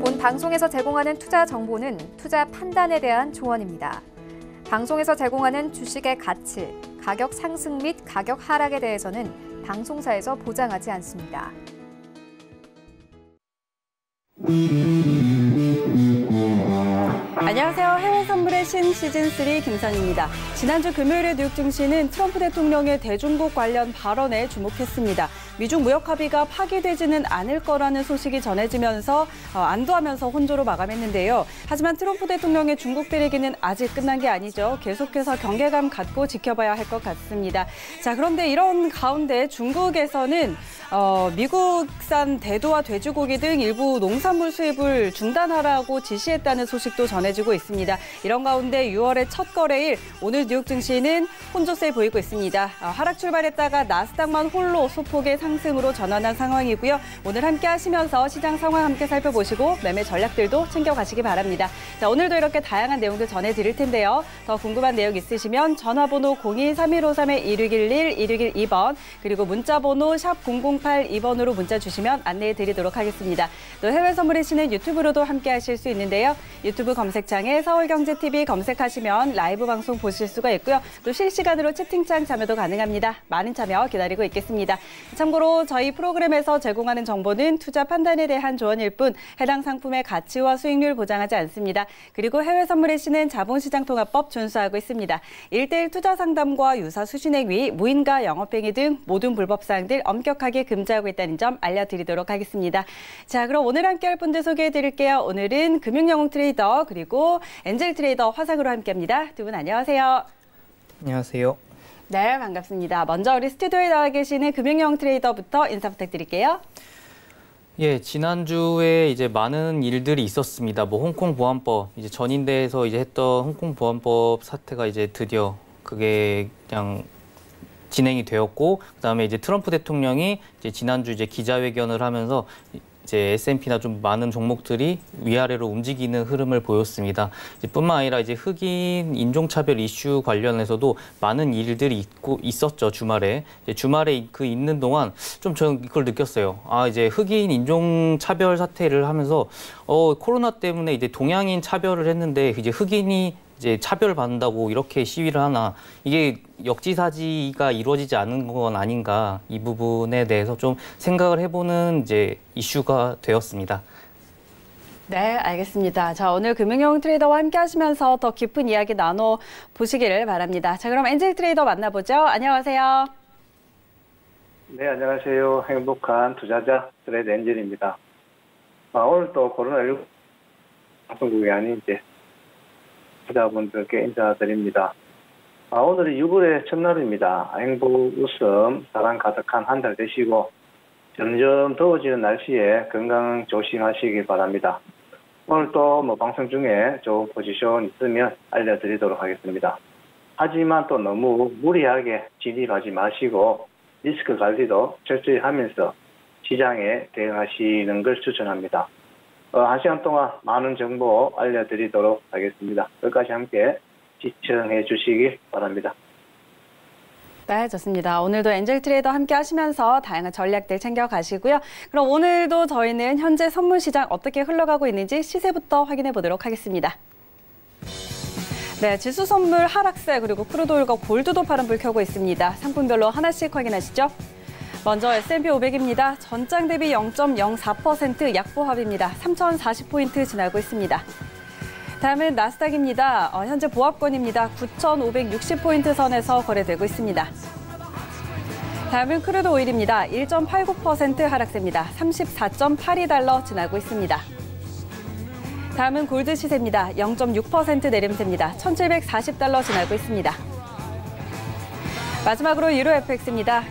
본 방송에서 제공하는 투자 정보는 투자 판단에 대한 조언입니다. 방송에서 제공하는 주식의 가치, 가격 상승 및 가격 하락에 대해서는 방송사에서 보장하지 않습니다. 안녕하세요. 해외 선물의 신 시즌3 김선희입니다. 지난주 금요일에 뉴욕 증시는 트럼프 대통령의 대중국 관련 발언에 주목했습니다. 미중 무역 합의가 파기되지는 않을 거라는 소식이 전해지면서 안도하면서 혼조로 마감했는데요. 하지만 트럼프 대통령의 중국 때리기는 아직 끝난 게 아니죠. 계속해서 경계감 갖고 지켜봐야 할 것 같습니다. 자, 그런데 이런 가운데 중국에서는 미국산 대두와 돼지고기 등 일부 농산물 수입을 중단하라고 지시했다는 소식도 전해지고 있습니다. 이런 가운데 6월의 첫 거래일 오늘 뉴욕 증시는 혼조세 보이고 있습니다. 하락 출발했다가 나스닥만 홀로 소폭의 상승으로 전환한 상황이고요. 오늘 함께 하시면서 시장 상황 함께 살펴보시고 매매 전략들도 챙겨가시기 바랍니다. 자, 오늘도 이렇게 다양한 내용들 전해드릴 텐데요. 더 궁금한 내용 있으시면 전화번호 02-3153-1611, 1612번 그리고 문자번호 샵 0082번으로 문자 주시면 안내해 드리도록 하겠습니다. 또 해외 선물의 신은 유튜브로도 함께 하실 수 있는데요. 유튜브 검색창에 서울경제TV 검색하시면 라이브 방송 보실 수가 있고요. 또 실시간으로 채팅창 참여도 가능합니다. 많은 참여 기다리고 있겠습니다. 참고로 저희 프로그램에서 제공하는 정보는 투자 판단에 대한 조언일 뿐 해당 상품의 가치와 수익률 보장하지 않습니다. 그리고 해외 선물의 신은 자본시장통합법 준수하고 있습니다. 1:1 투자 상담과 유사 수신행위, 무인가 영업행위 등 모든 불법 사항들 엄격하게 금지하고 있다는 점 알려드리도록 하겠습니다. 자, 그럼 오늘 함께할 분들 소개해드릴게요. 오늘은 금융영웅 트레이더 그리고 엔젤 트레이더 화상으로 함께합니다. 두 분 안녕하세요. 안녕하세요. 네, 반갑습니다. 먼저 우리 스튜디오에 나와 계시는 금융영웅 트레이더부터 인사 부탁드릴게요. 예, 지난주에 이제 많은 일들이 있었습니다. 뭐 홍콩 보안법, 이제 전인대에서 이제 했던 홍콩 보안법 사태가 이제 드디어 그게 그냥 진행이 되었고, 그다음에 이제 트럼프 대통령이 이제 지난주 이제 기자회견을 하면서 이제 S&P나 좀 많은 종목들이 위아래로 움직이는 흐름을 보였습니다. 뿐만 아니라 이제 흑인 인종차별 이슈 관련해서도 많은 일들이 있었죠, 주말에. 주말에 그 있는 동안 좀 저는 그걸 느꼈어요. 아, 이제 흑인 인종차별 사태를 하면서 코로나 때문에 이제 동양인 차별을 했는데 이제 흑인이 이제 차별받는다고 이렇게 시위를 하나, 이게 역지사지가 이루어지지 않은 건 아닌가, 이 부분에 대해서 좀 생각을 해보는 이제 이슈가 되었습니다. 네, 알겠습니다. 자, 오늘 금융영웅 트레이더와 함께 하시면서 더 깊은 이야기 나눠보시기를 바랍니다. 자, 그럼 엔젤 트레이더 만나보죠. 안녕하세요. 네, 안녕하세요. 행복한 투자자 트레이더 엔젤입니다. 오늘 또 코로나19 방송국이 아닌 이제 투자분들께 인사드립니다. 오늘이 6월의 첫날입니다. 행복, 웃음, 사랑 가득한 한 달 되시고 점점 더워지는 날씨에 건강 조심하시기 바랍니다. 오늘 또 방송 중에 좋은 포지션 있으면 알려드리도록 하겠습니다. 하지만 또 너무 무리하게 진입하지 마시고 리스크 관리도 철저히 하면서 시장에 대응하시는 걸 추천합니다. 1시간 동안 많은 정보 알려드리도록 하겠습니다. 끝까지 함께 시청해 주시기 바랍니다. 네, 좋습니다. 오늘도 엔젤 트레이더 함께 하시면서 다양한 전략들 챙겨가시고요. 그럼 오늘도 저희는 현재 선물 시장 어떻게 흘러가고 있는지 시세부터 확인해 보도록 하겠습니다. 네, 지수 선물 하락세 그리고 크루드 오일과 골드도 파란불 켜고 있습니다. 상품별로 하나씩 확인하시죠. 먼저 S&P 500입니다. 전장 대비 0.04% 약보합입니다. 3,040포인트 지나고 있습니다. 다음은 나스닥입니다. 현재 보합권입니다. 9,560포인트 선에서 거래되고 있습니다. 다음은 크루드 오일입니다. 1.89% 하락세입니다. 34.82달러 지나고 있습니다. 다음은 골드 시세입니다. 0.6% 내림세입니다. 1,740달러 지나고 있습니다. 마지막으로 유로 FX입니다.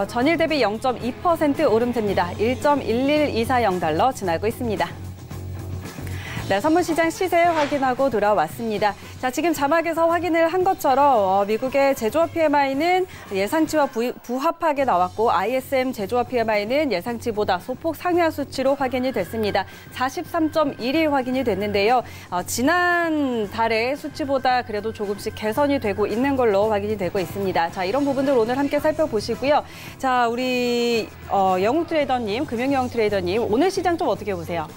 전일 대비 0.2% 오름세입니다. 1.11240달러 지나고 있습니다. 네, 선물시장 시세 확인하고 돌아왔습니다. 자, 지금 자막에서 확인을 한 것처럼 미국의 제조업 PMI는 예상치와 부합하게 나왔고 ISM 제조업 PMI는 예상치보다 소폭 상회한 수치로 확인이 됐습니다. 43.1이 확인이 됐는데요. 지난 달의 수치보다 그래도 조금씩 개선이 되고 있는 걸로 확인이 되고 있습니다. 자, 이런 부분들 오늘 함께 살펴보시고요. 자, 우리 영웅 트레이더님, 금융영웅 트레이더님, 오늘 시장 좀 어떻게 보세요?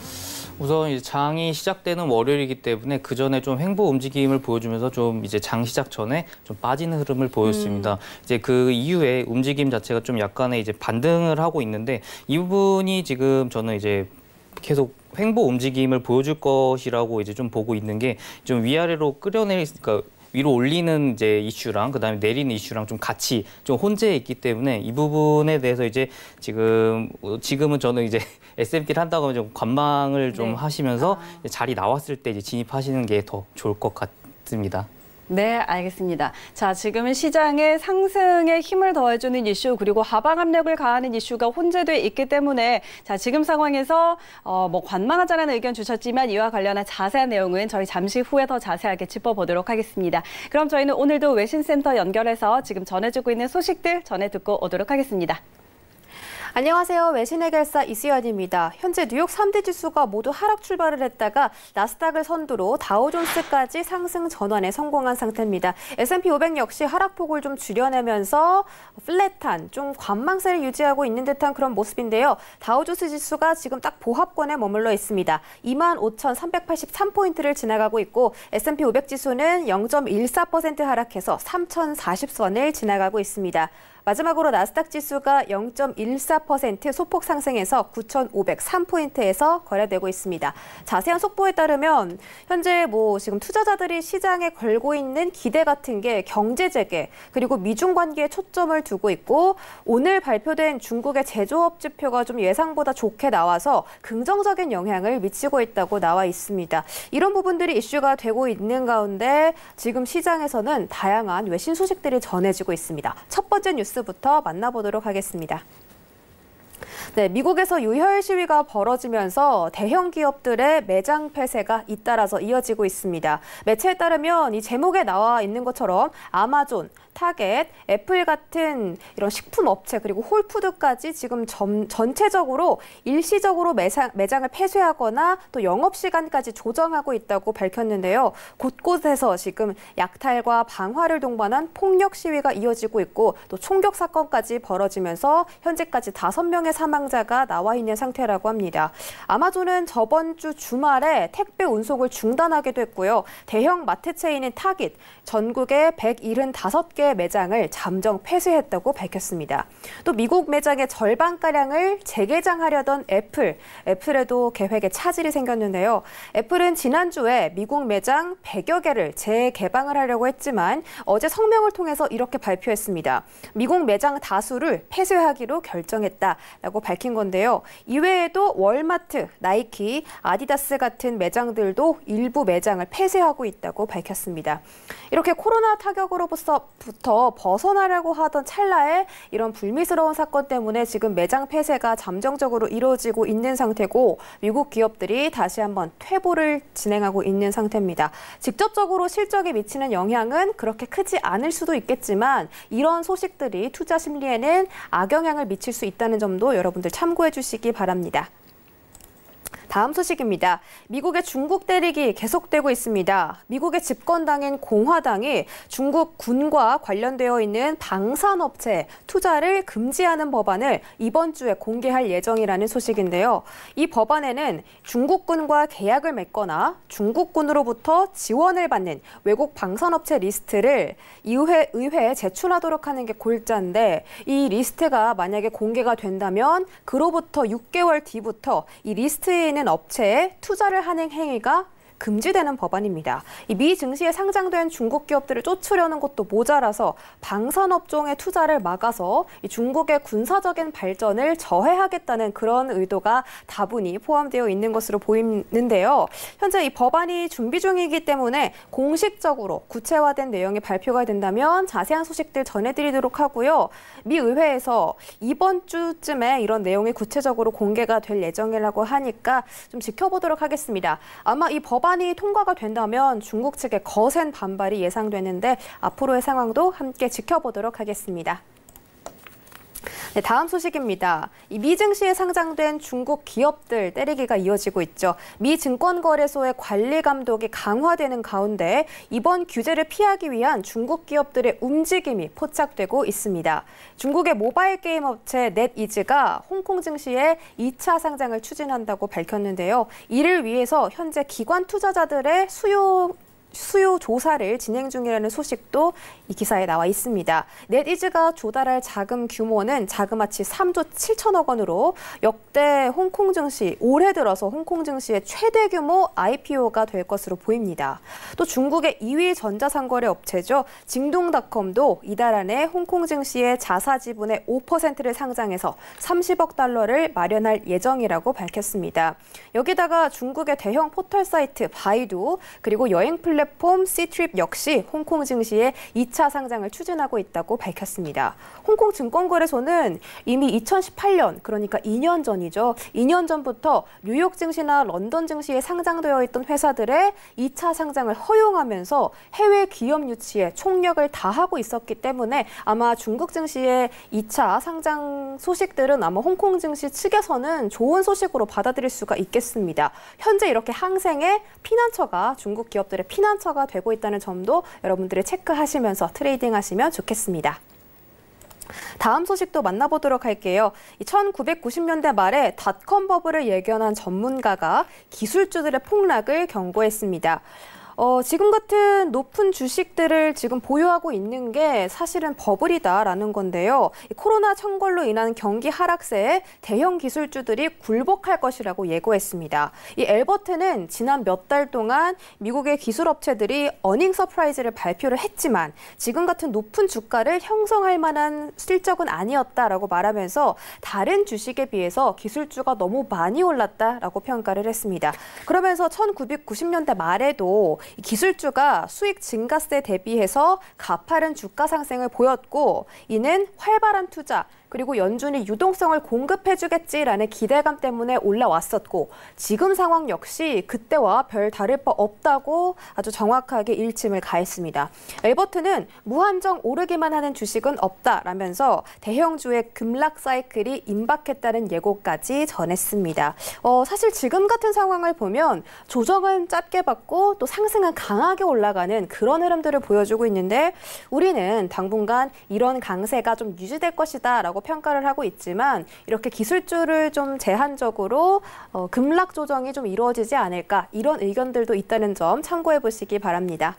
우선 이제 장이 시작되는 월요일이기 때문에 그 전에 좀 횡보 움직임을 보여주면서 좀 이제 장 시작 전에 좀 빠지는 흐름을 보였습니다. 이제 그 이후에 움직임 자체가 좀 약간의 이제 반등을 하고 있는데 이 부분이 지금 저는 이제 계속 횡보 움직임을 보여줄 것이라고 이제 좀 보고 있는 게 좀 위아래로 그러니까 위로 올리는 이제 이슈랑 그다음에 내리는 이슈랑 좀 같이 좀 혼재해 있기 때문에 이 부분에 대해서 이제 지금은 저는 이제 SMT를 한다고 하면 좀 관망을 좀 하시면서 자리 나왔을 때 이제 진입하시는 게 더 좋을 것 같습니다. 네, 알겠습니다. 자, 지금은 시장의 상승에 힘을 더해주는 이슈 그리고 하방 압력을 가하는 이슈가 혼재돼 있기 때문에 자, 지금 상황에서 관망하자라는 의견 주셨지만 이와 관련한 자세한 내용은 저희 잠시 후에 더 자세하게 짚어보도록 하겠습니다. 그럼 저희는 오늘도 외신센터 연결해서 지금 전해지고 있는 소식들 전해 듣고 오도록 하겠습니다. 안녕하세요. 외신해결사 이수연입니다. 현재 뉴욕 3대 지수가 모두 하락 출발을 했다가 나스닥을 선두로 다우존스까지 상승 전환에 성공한 상태입니다. S&P 500 역시 하락폭을 좀 줄여내면서 플랫한 좀 관망세를 유지하고 있는 듯한 그런 모습인데요. 다우존스 지수가 지금 딱 보합권에 머물러 있습니다. 25,383포인트를 지나가고 있고 S&P 500 지수는 0.14% 하락해서 3,040선을 지나가고 있습니다. 마지막으로 나스닥 지수가 0.14% 소폭 상승해서 9,503포인트에서 거래되고 있습니다. 자세한 속보에 따르면 현재 지금 투자자들이 시장에 걸고 있는 기대 같은 게 경제 재개 그리고 미중 관계에 초점을 두고 있고 오늘 발표된 중국의 제조업 지표가 좀 예상보다 좋게 나와서 긍정적인 영향을 미치고 있다고 나와 있습니다. 이런 부분들이 이슈가 되고 있는 가운데 지금 시장에서는 다양한 외신 소식들이 전해지고 있습니다. 첫 번째 뉴스부터 만나보도록 하겠습니다. 네, 미국에서 유혈 시위가 벌어지면서 대형 기업들의 매장 폐쇄가 잇따라서 이어지고 있습니다. 매체에 따르면 이 제목에 나와 있는 것처럼 아마존, 타겟, 애플 같은 이런 식품 업체 그리고 홀푸드까지 지금 전체적으로 일시적으로 매장을 폐쇄하거나 또 영업시간까지 조정하고 있다고 밝혔는데요. 곳곳에서 지금 약탈과 방화를 동반한 폭력 시위가 이어지고 있고 또 총격 사건까지 벌어지면서 현재까지 5명의 사망자가 나와 있는 상태라고 합니다. 아마존은 저번 주 주말에 택배 운송을 중단하기도 했고요. 대형 마트 체인인 타깃, 전국의 175개 매장을 잠정 폐쇄했다고 밝혔습니다. 또 미국 매장의 절반가량을 재개장하려던 애플에도 계획에 차질이 생겼는데요. 애플은 지난주에 미국 매장 100여 개를 재개방을 하려고 했지만 어제 성명을 통해서 이렇게 발표했습니다. 미국 매장 다수를 폐쇄하기로 결정했다라고 밝힌 건데요. 이외에도 월마트, 나이키, 아디다스 같은 매장들도 일부 매장을 폐쇄하고 있다고 밝혔습니다. 이렇게 코로나 타격으로부터 벗어나려고 하던 찰나에 이런 불미스러운 사건 때문에 지금 매장 폐쇄가 잠정적으로 이루어지고 있는 상태고 미국 기업들이 다시 한번 퇴보를 진행하고 있는 상태입니다. 직접적으로 실적에 미치는 영향은 그렇게 크지 않을 수도 있겠지만 이런 소식들이 투자 심리에는 악영향을 미칠 수 있다는 점도 여러분들 참고해 주시기 바랍니다. 다음 소식입니다. 미국의 중국 대립이 계속되고 있습니다. 미국의 집권당인 공화당이 중국 군과 관련되어 있는 방산업체에 투자를 금지하는 법안을 이번 주에 공개할 예정이라는 소식인데요. 이 법안에는 중국군과 계약을 맺거나 중국군으로부터 지원을 받는 외국 방산업체 리스트를 의회에 제출하도록 하는 게 골자인데 이 리스트가 만약에 공개가 된다면 그로부터 6개월 뒤부터 이 리스트에 있는 업체에 투자를 하는 행위가 금지되는 법안입니다. 이 미 증시에 상장된 중국 기업들을 쫓으려는 것도 모자라서 방산업종의 투자를 막아서 이 중국의 군사적인 발전을 저해하겠다는 그런 의도가 다분히 포함되어 있는 것으로 보이는데요. 현재 이 법안이 준비 중이기 때문에 공식적으로 구체화된 내용이 발표가 된다면 자세한 소식들 전해드리도록 하고요. 미 의회에서 이번 주쯤에 이런 내용이 구체적으로 공개가 될 예정이라고 하니까 좀 지켜보도록 하겠습니다. 아마 이 법안이 통과가 된다면 중국 측의 거센 반발이 예상되는데 앞으로의 상황도 함께 지켜보도록 하겠습니다. 네, 다음 소식입니다. 이 미 증시에 상장된 중국 기업들 때리기가 이어지고 있죠. 미 증권거래소의 관리 감독이 강화되는 가운데 이번 규제를 피하기 위한 중국 기업들의 움직임이 포착되고 있습니다. 중국의 모바일 게임 업체 넷이즈가 홍콩 증시에 2차 상장을 추진한다고 밝혔는데요. 이를 위해서 현재 기관 투자자들의 수요 조사를 진행 중이라는 소식도 이 기사에 나와 있습니다. 넷이즈가 조달할 자금 규모는 자그마치 3조 7천억 원으로 역대 홍콩 증시, 올해 들어서 홍콩 증시의 최대 규모 IPO가 될 것으로 보입니다. 또 중국의 2위 전자상거래 업체죠. 징동닷컴도 이달 안에 홍콩 증시의 자사 지분의 5%를 상장해서 30억 달러를 마련할 예정이라고 밝혔습니다. 여기다가 중국의 대형 포털 사이트 바이두 그리고 여행 플랫폼 Ctrip 역시 홍콩 증시에 2차 상장을 추진하고 있다고 밝혔습니다. 홍콩 증권거래소는 이미 2018년, 그러니까 2년 전이죠. 2년 전부터 뉴욕 증시나 런던 증시에 상장되어 있던 회사들의 2차 상장을 허용하면서 해외 기업 유치에 총력을 다하고 있었기 때문에 아마 중국 증시의 2차 상장 소식들은 아마 홍콩 증시 측에서는 좋은 소식으로 받아들일 수가 있겠습니다. 현재 이렇게 항생의 피난처가 중국 기업들의 피난처가 되고 있다는 점도 여러분들이 체크하시면서 트레이딩 하시면 좋겠습니다. 다음 소식도 만나보도록 할게요. 1990년대 말에 닷컴 버블을 예견한 전문가가 기술주들의 폭락을 경고했습니다. 지금 같은 높은 주식들을 지금 보유하고 있는 게 사실은 버블이다라는 건데요. 코로나 청걸로 인한 경기 하락세에 대형 기술주들이 굴복할 것이라고 예고했습니다. 이 엘버트는 지난 몇 달 동안 미국의 기술업체들이 어닝 서프라이즈를 발표를 했지만 지금 같은 높은 주가를 형성할 만한 실적은 아니었다라고 말하면서 다른 주식에 비해서 기술주가 너무 많이 올랐다라고 평가를 했습니다. 그러면서 1990년대 말에도 기술주가 수익 증가세 대비해서 가파른 주가 상승을 보였고 이는 활발한 투자 그리고 연준이 유동성을 공급해주겠지라는 기대감 때문에 올라왔었고 지금 상황 역시 그때와 별 다를 바 없다고 아주 정확하게 일침을 가했습니다. 엘버트는 무한정 오르기만 하는 주식은 없다라면서 대형주의 급락 사이클이 임박했다는 예고까지 전했습니다. 사실 지금 같은 상황을 보면 조정은 짧게 받고 또 상승은 강하게 올라가는 그런 흐름들을 보여주고 있는데 우리는 당분간 이런 강세가 좀 유지될 것이다 라고 평가를 하고 있지만 이렇게 기술주를 좀 제한적으로 급락 조정이 좀 이루어지지 않을까 이런 의견들도 있다는 점 참고해 보시기 바랍니다.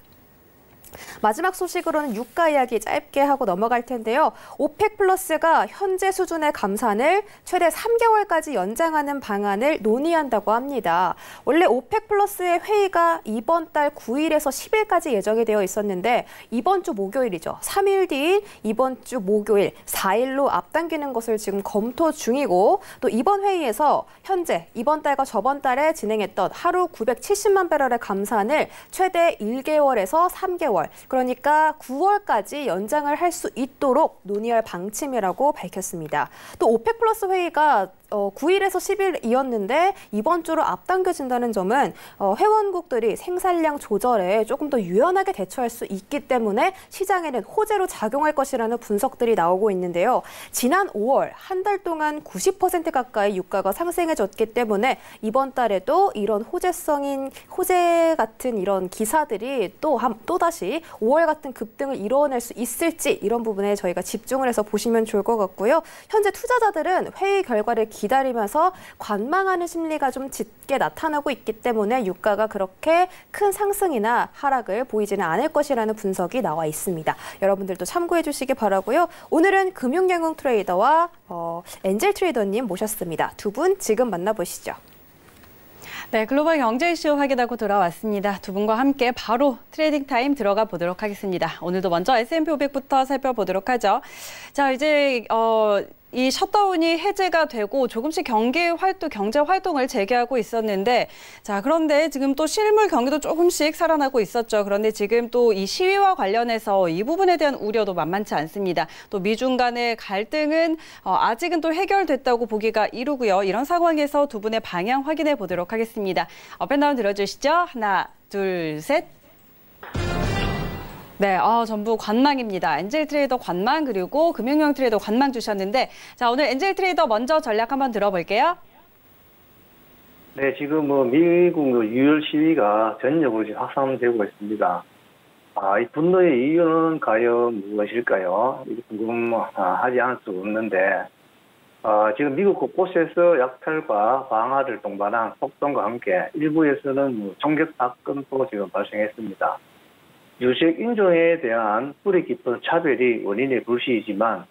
마지막 소식으로는 유가 이야기 짧게 하고 넘어갈 텐데요. 오펙 플러스가 현재 수준의 감산을 최대 3개월까지 연장하는 방안을 논의한다고 합니다. 원래 오펙 플러스의 회의가 이번 달 9일에서 10일까지 예정이 되어 있었는데 이번 주 목요일이죠. 3일 뒤인 이번 주 목요일 4일로 앞당기는 것을 지금 검토 중이고 또 이번 회의에서 현재 이번 달과 저번 달에 진행했던 하루 970만 배럴의 감산을 최대 1개월에서 3개월 그러니까 9월까지 연장을 할 수 있도록 논의할 방침이라고 밝혔습니다. 또 오펙 플러스 회의가 9일에서 10일이었는데 이번 주로 앞당겨진다는 점은 회원국들이 생산량 조절에 조금 더 유연하게 대처할 수 있기 때문에 시장에는 호재로 작용할 것이라는 분석들이 나오고 있는데요. 지난 5월 한 달 동안 90% 가까이 유가가 상승해졌기 때문에 이번 달에도 이런 호재 같은 이런 기사들이 또다시 5월 같은 급등을 이뤄낼 수 있을지 이런 부분에 저희가 집중을 해서 보시면 좋을 것 같고요. 현재 투자자들은 회의 결과를 기다리면서 관망하는 심리가 좀 짙게 나타나고 있기 때문에 유가가 그렇게 큰 상승이나 하락을 보이지는 않을 것이라는 분석이 나와 있습니다. 여러분들도 참고해 주시기 바라고요. 오늘은 금융영웅 트레이더와 엔젤 트레이더님 모셨습니다. 두 분 지금 만나보시죠. 네, 글로벌 경제 이슈 확인하고 돌아왔습니다. 두 분과 함께 바로 트레이딩 타임 들어가 보도록 하겠습니다. 오늘도 먼저 S&P 500부터 살펴보도록 하죠. 자, 이제 이 셧다운이 해제가 되고 조금씩 경제 활동을 재개하고 있었는데, 자, 그런데 지금 또 실물 경기도 조금씩 살아나고 있었죠. 그런데 지금 또 이 시위와 관련해서 이 부분에 대한 우려도 만만치 않습니다. 또 미중 간의 갈등은 아직은 또 해결됐다고 보기가 이르고요. 이런 상황에서 두 분의 방향 확인해 보도록 하겠습니다. 업앤다운 들어주시죠. 하나, 둘, 셋. 네, 전부 관망입니다. 엔젤 트레이더 관망 그리고 금융형 트레이더 관망 주셨는데, 자, 오늘 엔젤 트레이더 먼저 전략 한번 들어볼게요. 네, 지금 미국 유혈 시위가 전역으로 지금 확산되고 있습니다. 이 분노의 이유는 과연 무엇일까요? 이게 궁금하지 않을 수 없는데, 지금 미국 곳곳에서 약탈과 방화를 동반한 폭동과 함께 일부에서는 총격 사건도 지금 발생했습니다. 유색 인종에 대한 뿌리 깊은 차별이 원인의 불씨이지만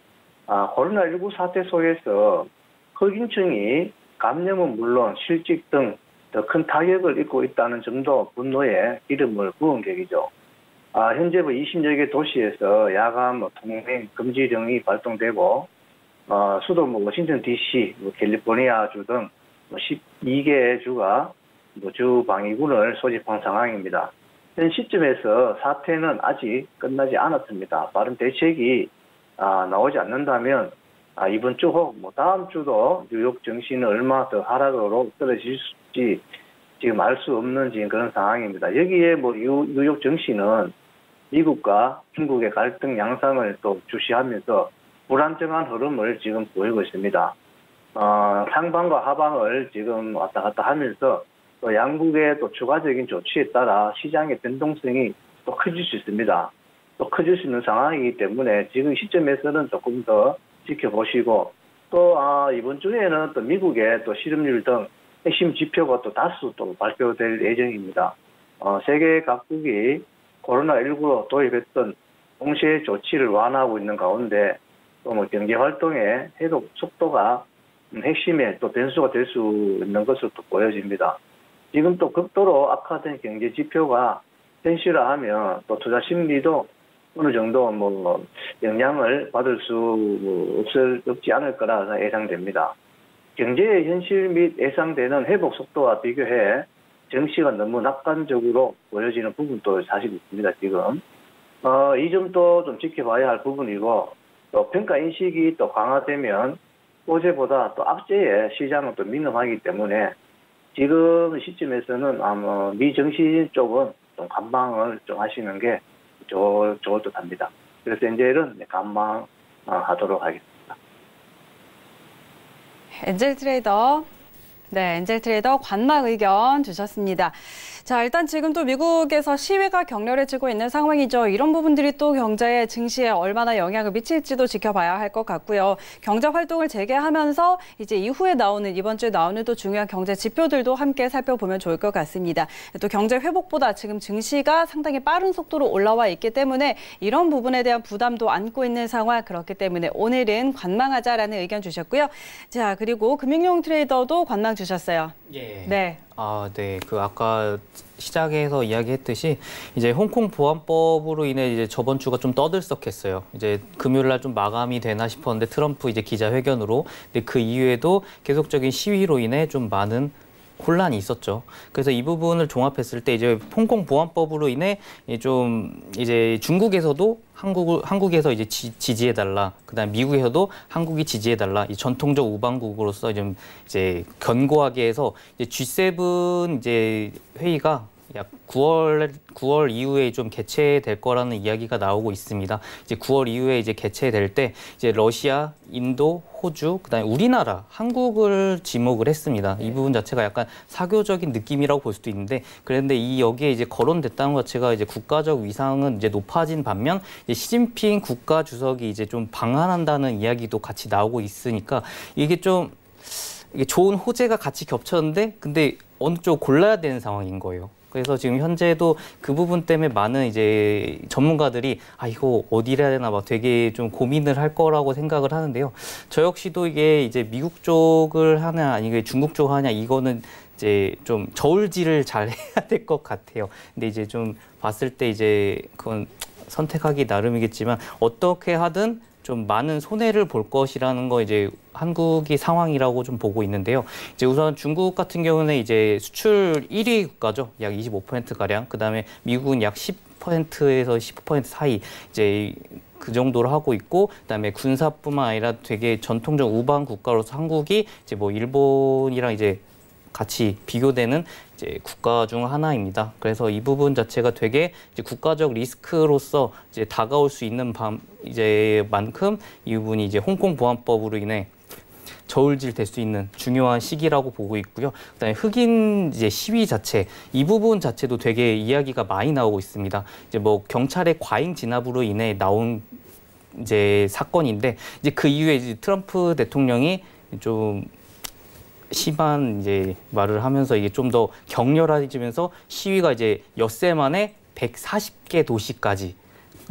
코로나19 사태 속에서 흑인층이 감염은 물론 실직 등 더 큰 타격을 입고 있다는 점도 분노에 기름을 부은 격이죠. 현재 20여 개 도시에서 야간 통행 금지령이 발동되고 수도 워싱턴 DC, 캘리포니아주 등 12개의 주가 주 방위군을 소집한 상황입니다. 현 시점에서 사태는 아직 끝나지 않았습니다. 빠른 대책이 나오지 않는다면 이번 주 혹 다음 주도 뉴욕 증시는 얼마 더 하락으로 떨어질지 지금 알 수 없는 지금 그런 상황입니다. 여기에 뉴욕 증시는 미국과 중국의 갈등 양상을 또 주시하면서 불안정한 흐름을 지금 보이고 있습니다. 상방과 하방을 지금 왔다 갔다 하면서 또 양국의 또 추가적인 조치에 따라 시장의 변동성이 또 커질 수 있습니다. 또 커질 수 있는 상황이기 때문에 지금 시점에서는 조금 더 지켜보시고 또 이번 주에는 또 미국의 또 실업률 등 핵심 지표가 또 다수 또 발표될 예정입니다. 세계 각국이 코로나19로 도입했던 동시에 조치를 완화하고 있는 가운데 또 경제 활동의 회복 속도가 핵심의 또 변수가 될 수 있는 것으로 또 보여집니다. 지금 또 극도로 악화된 경제 지표가 현실화하면 또 투자 심리도 어느 정도 영향을 받을 수 없지 않을 거라 예상됩니다. 경제의 현실 및 예상되는 회복 속도와 비교해 증시가 너무 낙관적으로 보여지는 부분도 사실 있습니다, 지금. 이 점도 좀 지켜봐야 할 부분이고, 또 평가 인식이 또 강화되면 어제보다 또 악재에 시장은 또 민감하기 때문에 지금 시점에서는 미 증시 쪽은 좀 관망을 좀 하시는 게 좋을 듯 합니다. 그래서 엔젤은 관망하도록 하겠습니다. 엔젤 트레이더. 네, 엔젤 트레이더 관망 의견 주셨습니다. 자, 일단 지금 또 미국에서 시위가 격렬해지고 있는 상황이죠. 이런 부분들이 또 경제에, 증시에 얼마나 영향을 미칠지도 지켜봐야 할 것 같고요. 경제 활동을 재개하면서 이제 이후에 이번 주에 나오는 또 중요한 경제 지표들도 함께 살펴보면 좋을 것 같습니다. 또 경제 회복보다 지금 증시가 상당히 빠른 속도로 올라와 있기 때문에 이런 부분에 대한 부담도 안고 있는 상황, 그렇기 때문에 오늘은 관망하자라는 의견 주셨고요. 자, 그리고 금융용 트레이더도 관망 주셨어요. 예. 네. 네. 아까 시작에서 이야기했듯이 이제 홍콩 보안법으로 인해 이제 저번 주가 좀 떠들썩했어요. 이제 금요일 날 좀 마감이 되나 싶었는데 트럼프 이제 기자회견으로. 근데 그 이후에도 계속적인 시위로 인해 좀 많은 혼란이 있었죠. 그래서 이 부분을 종합했을 때 이제 홍콩 보안법으로 인해 좀 이제 중국에서도 한국에서 이제 지지해달라. 그다음 미국에서도 한국이 지지해달라. 이 전통적 우방국으로서 좀 이제 견고하게 해서 이제 G7 이제 회의가 약 9월 이후에 좀 개최될 거라는 이야기가 나오고 있습니다. 이제 9월 이후에 이제 개최될 때 이제 러시아, 인도, 호주, 그다음에 우리나라, 한국을 지목을 했습니다. 이 부분 자체가 약간 사교적인 느낌이라고 볼 수도 있는데, 그런데 여기에 이제 거론됐다는 것 자체가 이제 국가적 위상은 이제 높아진 반면 이제 시진핑 국가 주석이 이제 좀 방한한다는 이야기도 같이 나오고 있으니까 이게 좋은 호재가 같이 겹쳤는데, 근데 어느 쪽 골라야 되는 상황인 거예요. 그래서 지금 현재도 그 부분 때문에 많은 이제 전문가들이 이거 어디를 해야 되나 막 되게 좀 고민을 할 거라고 생각을 하는데요. 저 역시도 이게 이제 미국 쪽을 하냐 아니면 중국 쪽을 하냐, 이거는 이제 좀 저울질을 잘 해야 될 것 같아요. 근데 이제 좀 봤을 때 이제 그건 선택하기 나름이겠지만 어떻게 하든 좀 많은 손해를 볼 것이라는 거 이제 한국이 상황이라고 좀 보고 있는데요. 이제 우선 중국 같은 경우는 이제 수출 1위 국가죠. 약 25%가량. 그다음에 미국은 약 10%에서 15% 사이 이제 그 정도로 하고 있고, 그다음에 군사뿐만 아니라 되게 전통적 우방 국가로서 한국이 이제 뭐 일본이랑 이제 같이 비교되는 이제 국가 중 하나입니다. 그래서 이 부분 자체가 되게 이제 국가적 리스크로서 이제 다가올 수 있는 만큼 이 부분이 이제 홍콩 보안법으로 인해 저울질 될 수 있는 중요한 시기라고 보고 있고요. 그다음에 흑인 이제 시위 자체 이 부분 자체도 되게 이야기가 많이 나오고 있습니다. 이제 뭐 경찰의 과잉 진압으로 인해 나온 이제 사건인데 이제 그 이후에 이제 트럼프 대통령이 좀 심한 이제 말을 하면서 이게 좀 더 격렬해지면서 시위가 이제 엿새 만에 140개 도시까지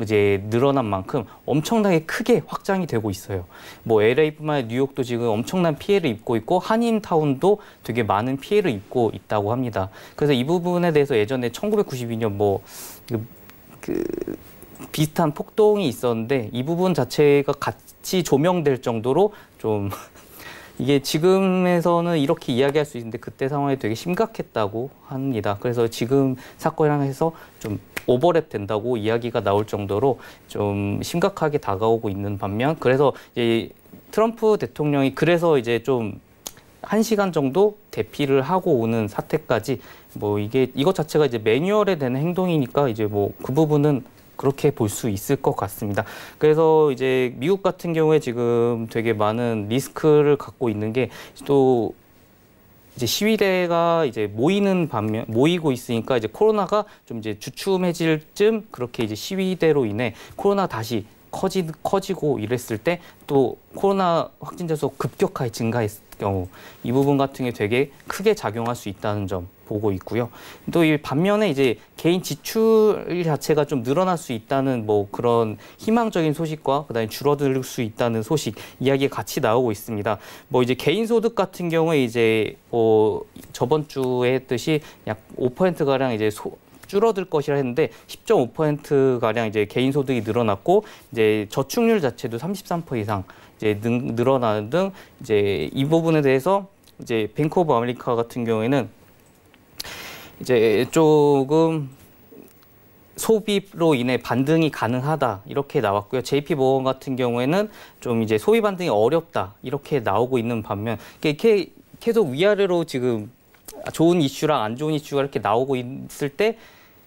이제 늘어난 만큼 엄청나게 크게 확장이 되고 있어요. 뭐 LA뿐만 아니라 뉴욕도 지금 엄청난 피해를 입고 있고 한인타운도 되게 많은 피해를 입고 있다고 합니다. 그래서 이 부분에 대해서 예전에 1992년 뭐 비슷한 폭동이 있었는데 이 부분 자체가 같이 조명될 정도로 좀 이게 지금에서는 이렇게 이야기할 수 있는데 그때 상황이 되게 심각했다고 합니다. 그래서 지금 사건이랑 해서 좀 오버랩 된다고 이야기가 나올 정도로 좀 심각하게 다가오고 있는 반면, 그래서 이제 트럼프 대통령이 그래서 이제 좀 1시간 정도 대피를 하고 오는 사태까지 뭐 이것 자체가 이제 매뉴얼에 되는 행동이니까 이제 뭐 그 부분은 그렇게 볼 수 있을 것 같습니다. 그래서 이제 미국 같은 경우에 지금 되게 많은 리스크를 갖고 있는 게 또 이제 시위대가 이제 모이고 있으니까 이제 코로나가 좀 이제 주춤해질 쯤 그렇게 이제 시위대로 인해 코로나 다시 커지고 이랬을 때 또 코로나 확진자 수 급격하게 증가했을 경우 이 부분 같은 게 되게 크게 작용할 수 있다는 점 보고 있고요. 또 이 반면에 이제 개인 지출 자체가 좀 늘어날 수 있다는 뭐 그런 희망적인 소식과 그다음에 줄어들 수 있다는 소식 이야기가 같이 나오고 있습니다. 뭐 이제 개인 소득 같은 경우에 이제 뭐 저번 주에 했듯이 약 5%가량 이제 줄어들 것이라 했는데 10.5%가량 이제 개인 소득이 늘어났고 이제 저축률 자체도 33% 이상 이제 늘어나는 등 이제 이 부분에 대해서 이제 뱅크 오브 아메리카 같은 경우에는 이제 조금 소비로 인해 반등이 가능하다 이렇게 나왔고요. JP 모건 같은 경우에는 좀 이제 소비 반등이 어렵다 이렇게 나오고 있는 반면 이렇게 계속 위아래로 지금 좋은 이슈랑 안 좋은 이슈가 이렇게 나오고 있을 때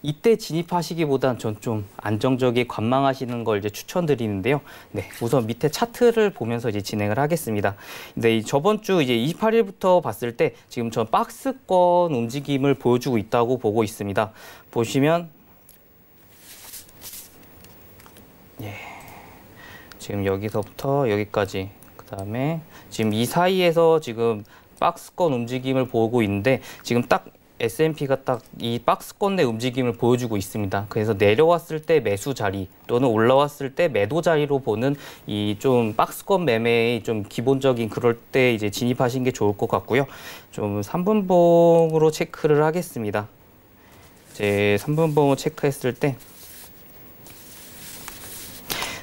이때 진입하시기보단 전 좀 안정적이게 관망하시는 걸 이제 추천드리는데요. 네, 우선 밑에 차트를 보면서 이제 진행을 하겠습니다. 근데 저번 주 이제 28일부터 봤을 때 지금 전 박스권 움직임을 보여주고 있다고 보고 있습니다. 보시면 지금 여기서부터 여기까지 그다음에 지금 이 사이에서 지금 박스권 움직임을 보고 있는데 지금 딱 S&P가 딱 이 박스권 내 움직임을 보여주고 있습니다. 그래서 내려왔을 때 매수 자리 또는 올라왔을 때 매도 자리로 보는 이 좀 박스권 매매의 좀 기본적인 그럴 때 이제 진입하신 게 좋을 것 같고요. 좀 3분봉으로 체크를 하겠습니다. 이제 3분봉을 체크했을 때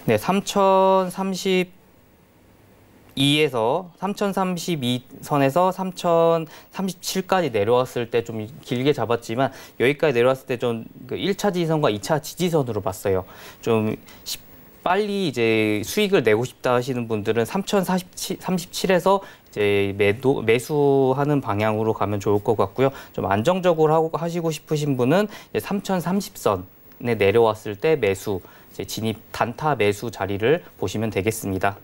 네, 3032에서 3032선에서 3037까지 내려왔을 때 좀 길게 잡았지만 여기까지 내려왔을 때 좀 1차 지지선과 2차 지지선으로 봤어요. 좀 빨리 이제 수익을 내고 싶다 하시는 분들은 3037에서 이제 매수하는 방향으로 가면 좋을 것 같고요. 좀 안정적으로 하시고 싶으신 분은 3030선에 내려왔을 때 매수, 이제 진입 단타 매수 자리를 보시면 되겠습니다.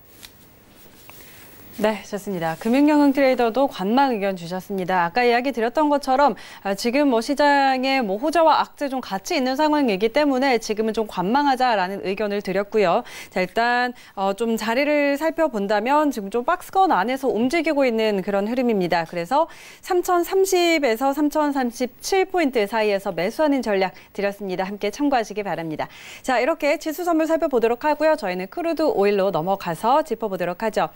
네, 좋습니다. 금융영웅 트레이더도 관망 의견 주셨습니다. 아까 이야기 드렸던 것처럼 지금 뭐 시장에 뭐 호재와 악재 좀 같이 있는 상황이기 때문에 지금은 좀 관망하자라는 의견을 드렸고요. 자, 일단 좀 자리를 살펴본다면 지금 좀 박스권 안에서 움직이고 있는 그런 흐름입니다. 그래서 3030에서 3037포인트 사이에서 매수하는 전략 드렸습니다. 함께 참고하시기 바랍니다. 자, 이렇게 지수 선물 살펴보도록 하고요. 저희는 크루드 오일로 넘어가서 짚어보도록 하죠.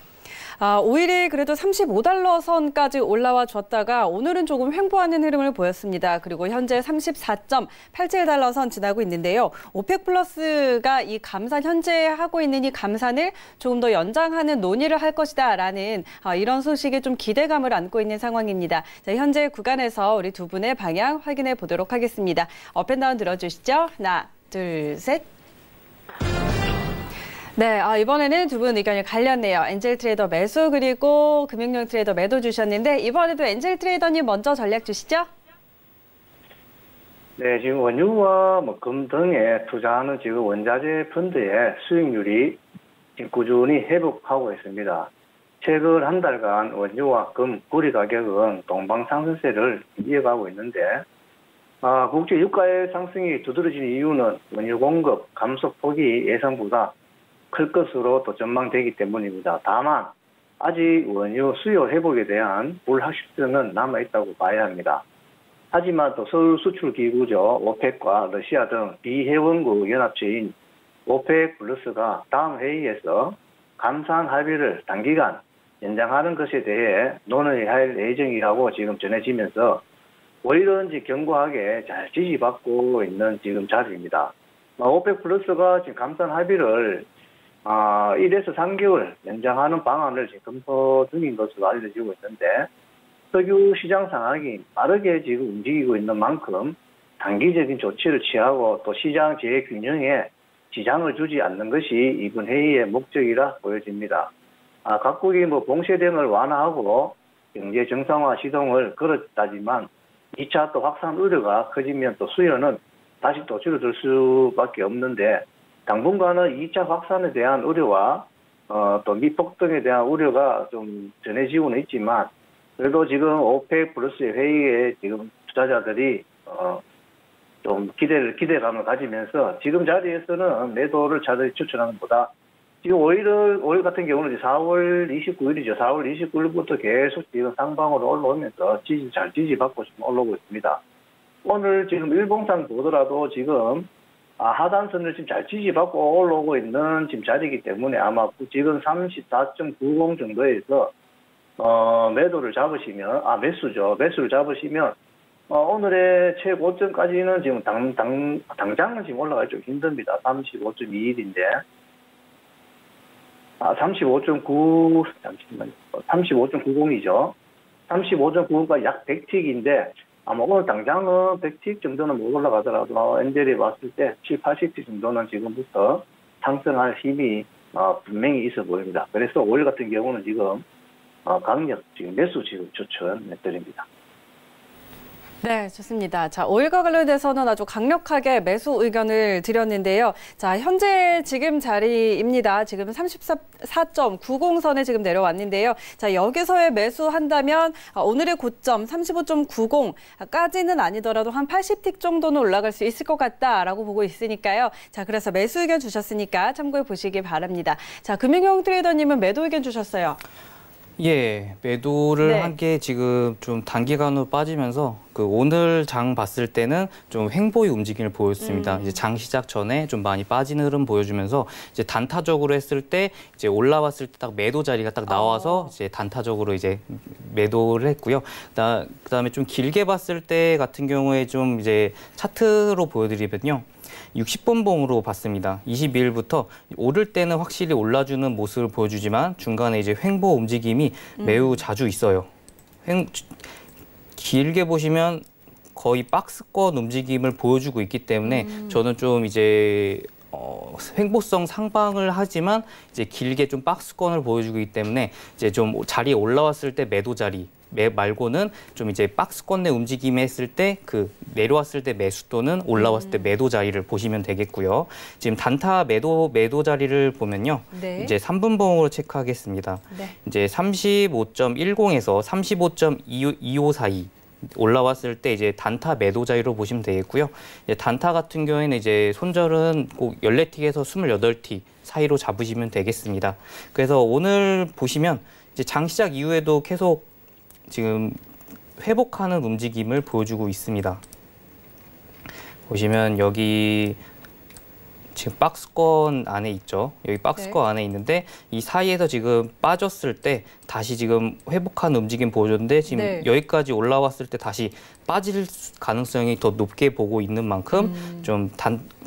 오일이 그래도 35달러 선까지 올라와 줬다가 오늘은 조금 횡보하는 흐름을 보였습니다. 그리고 현재 34.87달러 선 지나고 있는데요. 오펙 플러스가 이 감산 현재 하고 있는 이 감산을 조금 더 연장하는 논의를 할 것이다라는 이런 소식에 좀 기대감을 안고 있는 상황입니다. 자, 현재 구간에서 우리 두 분의 방향 확인해 보도록 하겠습니다. 업앤다운 들어주시죠. 하나, 둘, 셋. 네, 이번에는 두 분 의견이 갈렸네요. 엔젤 트레이더 매수 그리고 금융용 트레이더 매도 주셨는데 이번에도 엔젤 트레이더님 먼저 전략 주시죠. 네, 지금 원유와 금 등에 투자하는 지금 원자재 펀드의 수익률이 지금 꾸준히 회복하고 있습니다. 최근 한 달간 원유와 금, 구리 가격은 동방상승세를 이어가고 있는데 국제 유가의 상승이 두드러진 이유는 원유 공급 감소폭이 예상보다 클 것으로 또 전망되기 때문입니다. 다만 아직 원유 수요 회복에 대한 불확실성은 남아있다고 봐야 합니다. 하지만 또 서울 수출 기구죠. 오펙과 러시아 등 비회원국 연합체인 오펙 플러스가 다음 회의에서 감산 합의를 단기간 연장하는 것에 대해 논의할 예정이라고 지금 전해지면서 오히려인지 견고하게 잘 지지받고 있는 지금 자리입니다. 오펙 플러스가 지금 감산 합의를 1에서 3개월 연장하는 방안을 지금 검토 중인 것으로 알려지고 있는데 석유 시장 상황이 빠르게 지금 움직이고 있는 만큼 단기적인 조치를 취하고 또 시장 재균형에 지장을 주지 않는 것이 이번 회의의 목적이라 보여집니다. 각국이 봉쇄 등을 완화하고 경제 정상화 시동을 걸었다지만 2차 또 확산 우려가 커지면 또 수요는 다시 또 줄어들 수밖에 없는데 당분간은 2차 확산에 대한 우려와 또 미폭등에 대한 우려가 좀 전해지고는 있지만 그래도 지금 오펙 플러스의 회의에 지금 투자자들이 좀 기대감을 가지면서 지금 자리에서는 매도를 차라리 추천하는 것보다 지금 오일 같은 경우는 4월 29일이죠. 4월 29일부터 계속 지금 상방으로 올라오면서 잘 지지받고 지금 올라오고 있습니다. 오늘 지금 일봉상 보더라도 지금 하단선을 지금 잘 지지받고 올라오고 있는 지금 자리이기 때문에 아마 지금 34.90 정도에서 매도를 잡으시면 매수를 잡으시면 오늘의 최고점까지는 지금 당장은 지금 올라가기 좀 힘듭니다. 35.21인데 35.9 잠시만요. 35.90이죠. 35.90가 약 100틱인데 아마 오늘 당장은 100틱 정도는 못 올라가더라도 엔젤이 왔을 때 7, 80틱 정도는 지금부터 상승할 힘이 분명히 있어 보입니다. 그래서 오일 같은 경우는 지금 강력 지금 매수 지금 추천해드립니다. 네, 좋습니다. 자, 오일과 관련돼서는 아주 강력하게 매수 의견을 드렸는데요. 자, 현재 지금 자리입니다. 지금 34.90선에 지금 내려왔는데요. 자, 여기서의 매수한다면 오늘의 고점 35.90까지는 아니더라도 한 80틱 정도는 올라갈 수 있을 것 같다라고 보고 있으니까요. 자, 그래서 매수 의견 주셨으니까 참고해 보시기 바랍니다. 자, 금융용 트레이더님은 매도 의견 주셨어요. 예, 매도를 네. 한 게 지금 좀 단기간으로 빠지면서 오늘 장 봤을 때는 좀 횡보의 움직임을 보였습니다. 이제 장 시작 전에 좀 많이 빠지는 흐름 보여주면서 이제 단타적으로 했을 때 이제 올라왔을 때 딱 매도 자리가 딱 나와서 이제 단타적으로 이제 매도를 했고요. 그다음에 좀 길게 봤을 때 같은 경우에 좀 이제 차트로 보여드리면요. 60분 봉으로 봤습니다. 22일부터 오를 때는 확실히 올라주는 모습을 보여주지만 중간에 이제 횡보 움직임이 매우 자주 있어요. 길게 보시면 거의 박스권 움직임을 보여주고 있기 때문에 저는 좀 이제 횡보성 상방을 하지만 이제 길게 좀 박스권을 보여주기 때문에 이제 좀 자리에 올라왔을 때 매도 자리 말고는 좀 이제 박스권 내 움직임에 했을 때 내려왔을 때 매수 또는 올라왔을 때 매도 자리를 보시면 되겠고요. 지금 단타 매도 자리를 보면요. 네. 이제 3분봉으로 체크하겠습니다. 네. 이제 35.10에서 35.25 사이 올라왔을 때 이제 단타 매도 자리로 보시면 되겠고요. 이제 단타 같은 경우에는 이제 손절은 꼭 14틱에서 28틱 사이로 잡으시면 되겠습니다. 그래서 오늘 보시면 이제 장 시작 이후에도 계속 지금 회복하는 움직임을 보여주고 있습니다. 보시면 여기 지금 박스권 안에 있죠. 여기 박스권 안에 있는데 이 사이에서 지금 빠졌을 때 다시 지금 회복한 움직임 보여줬는데 지금 여기까지 올라왔을 때 다시 빠질 가능성이 더 높게 보고 있는 만큼 좀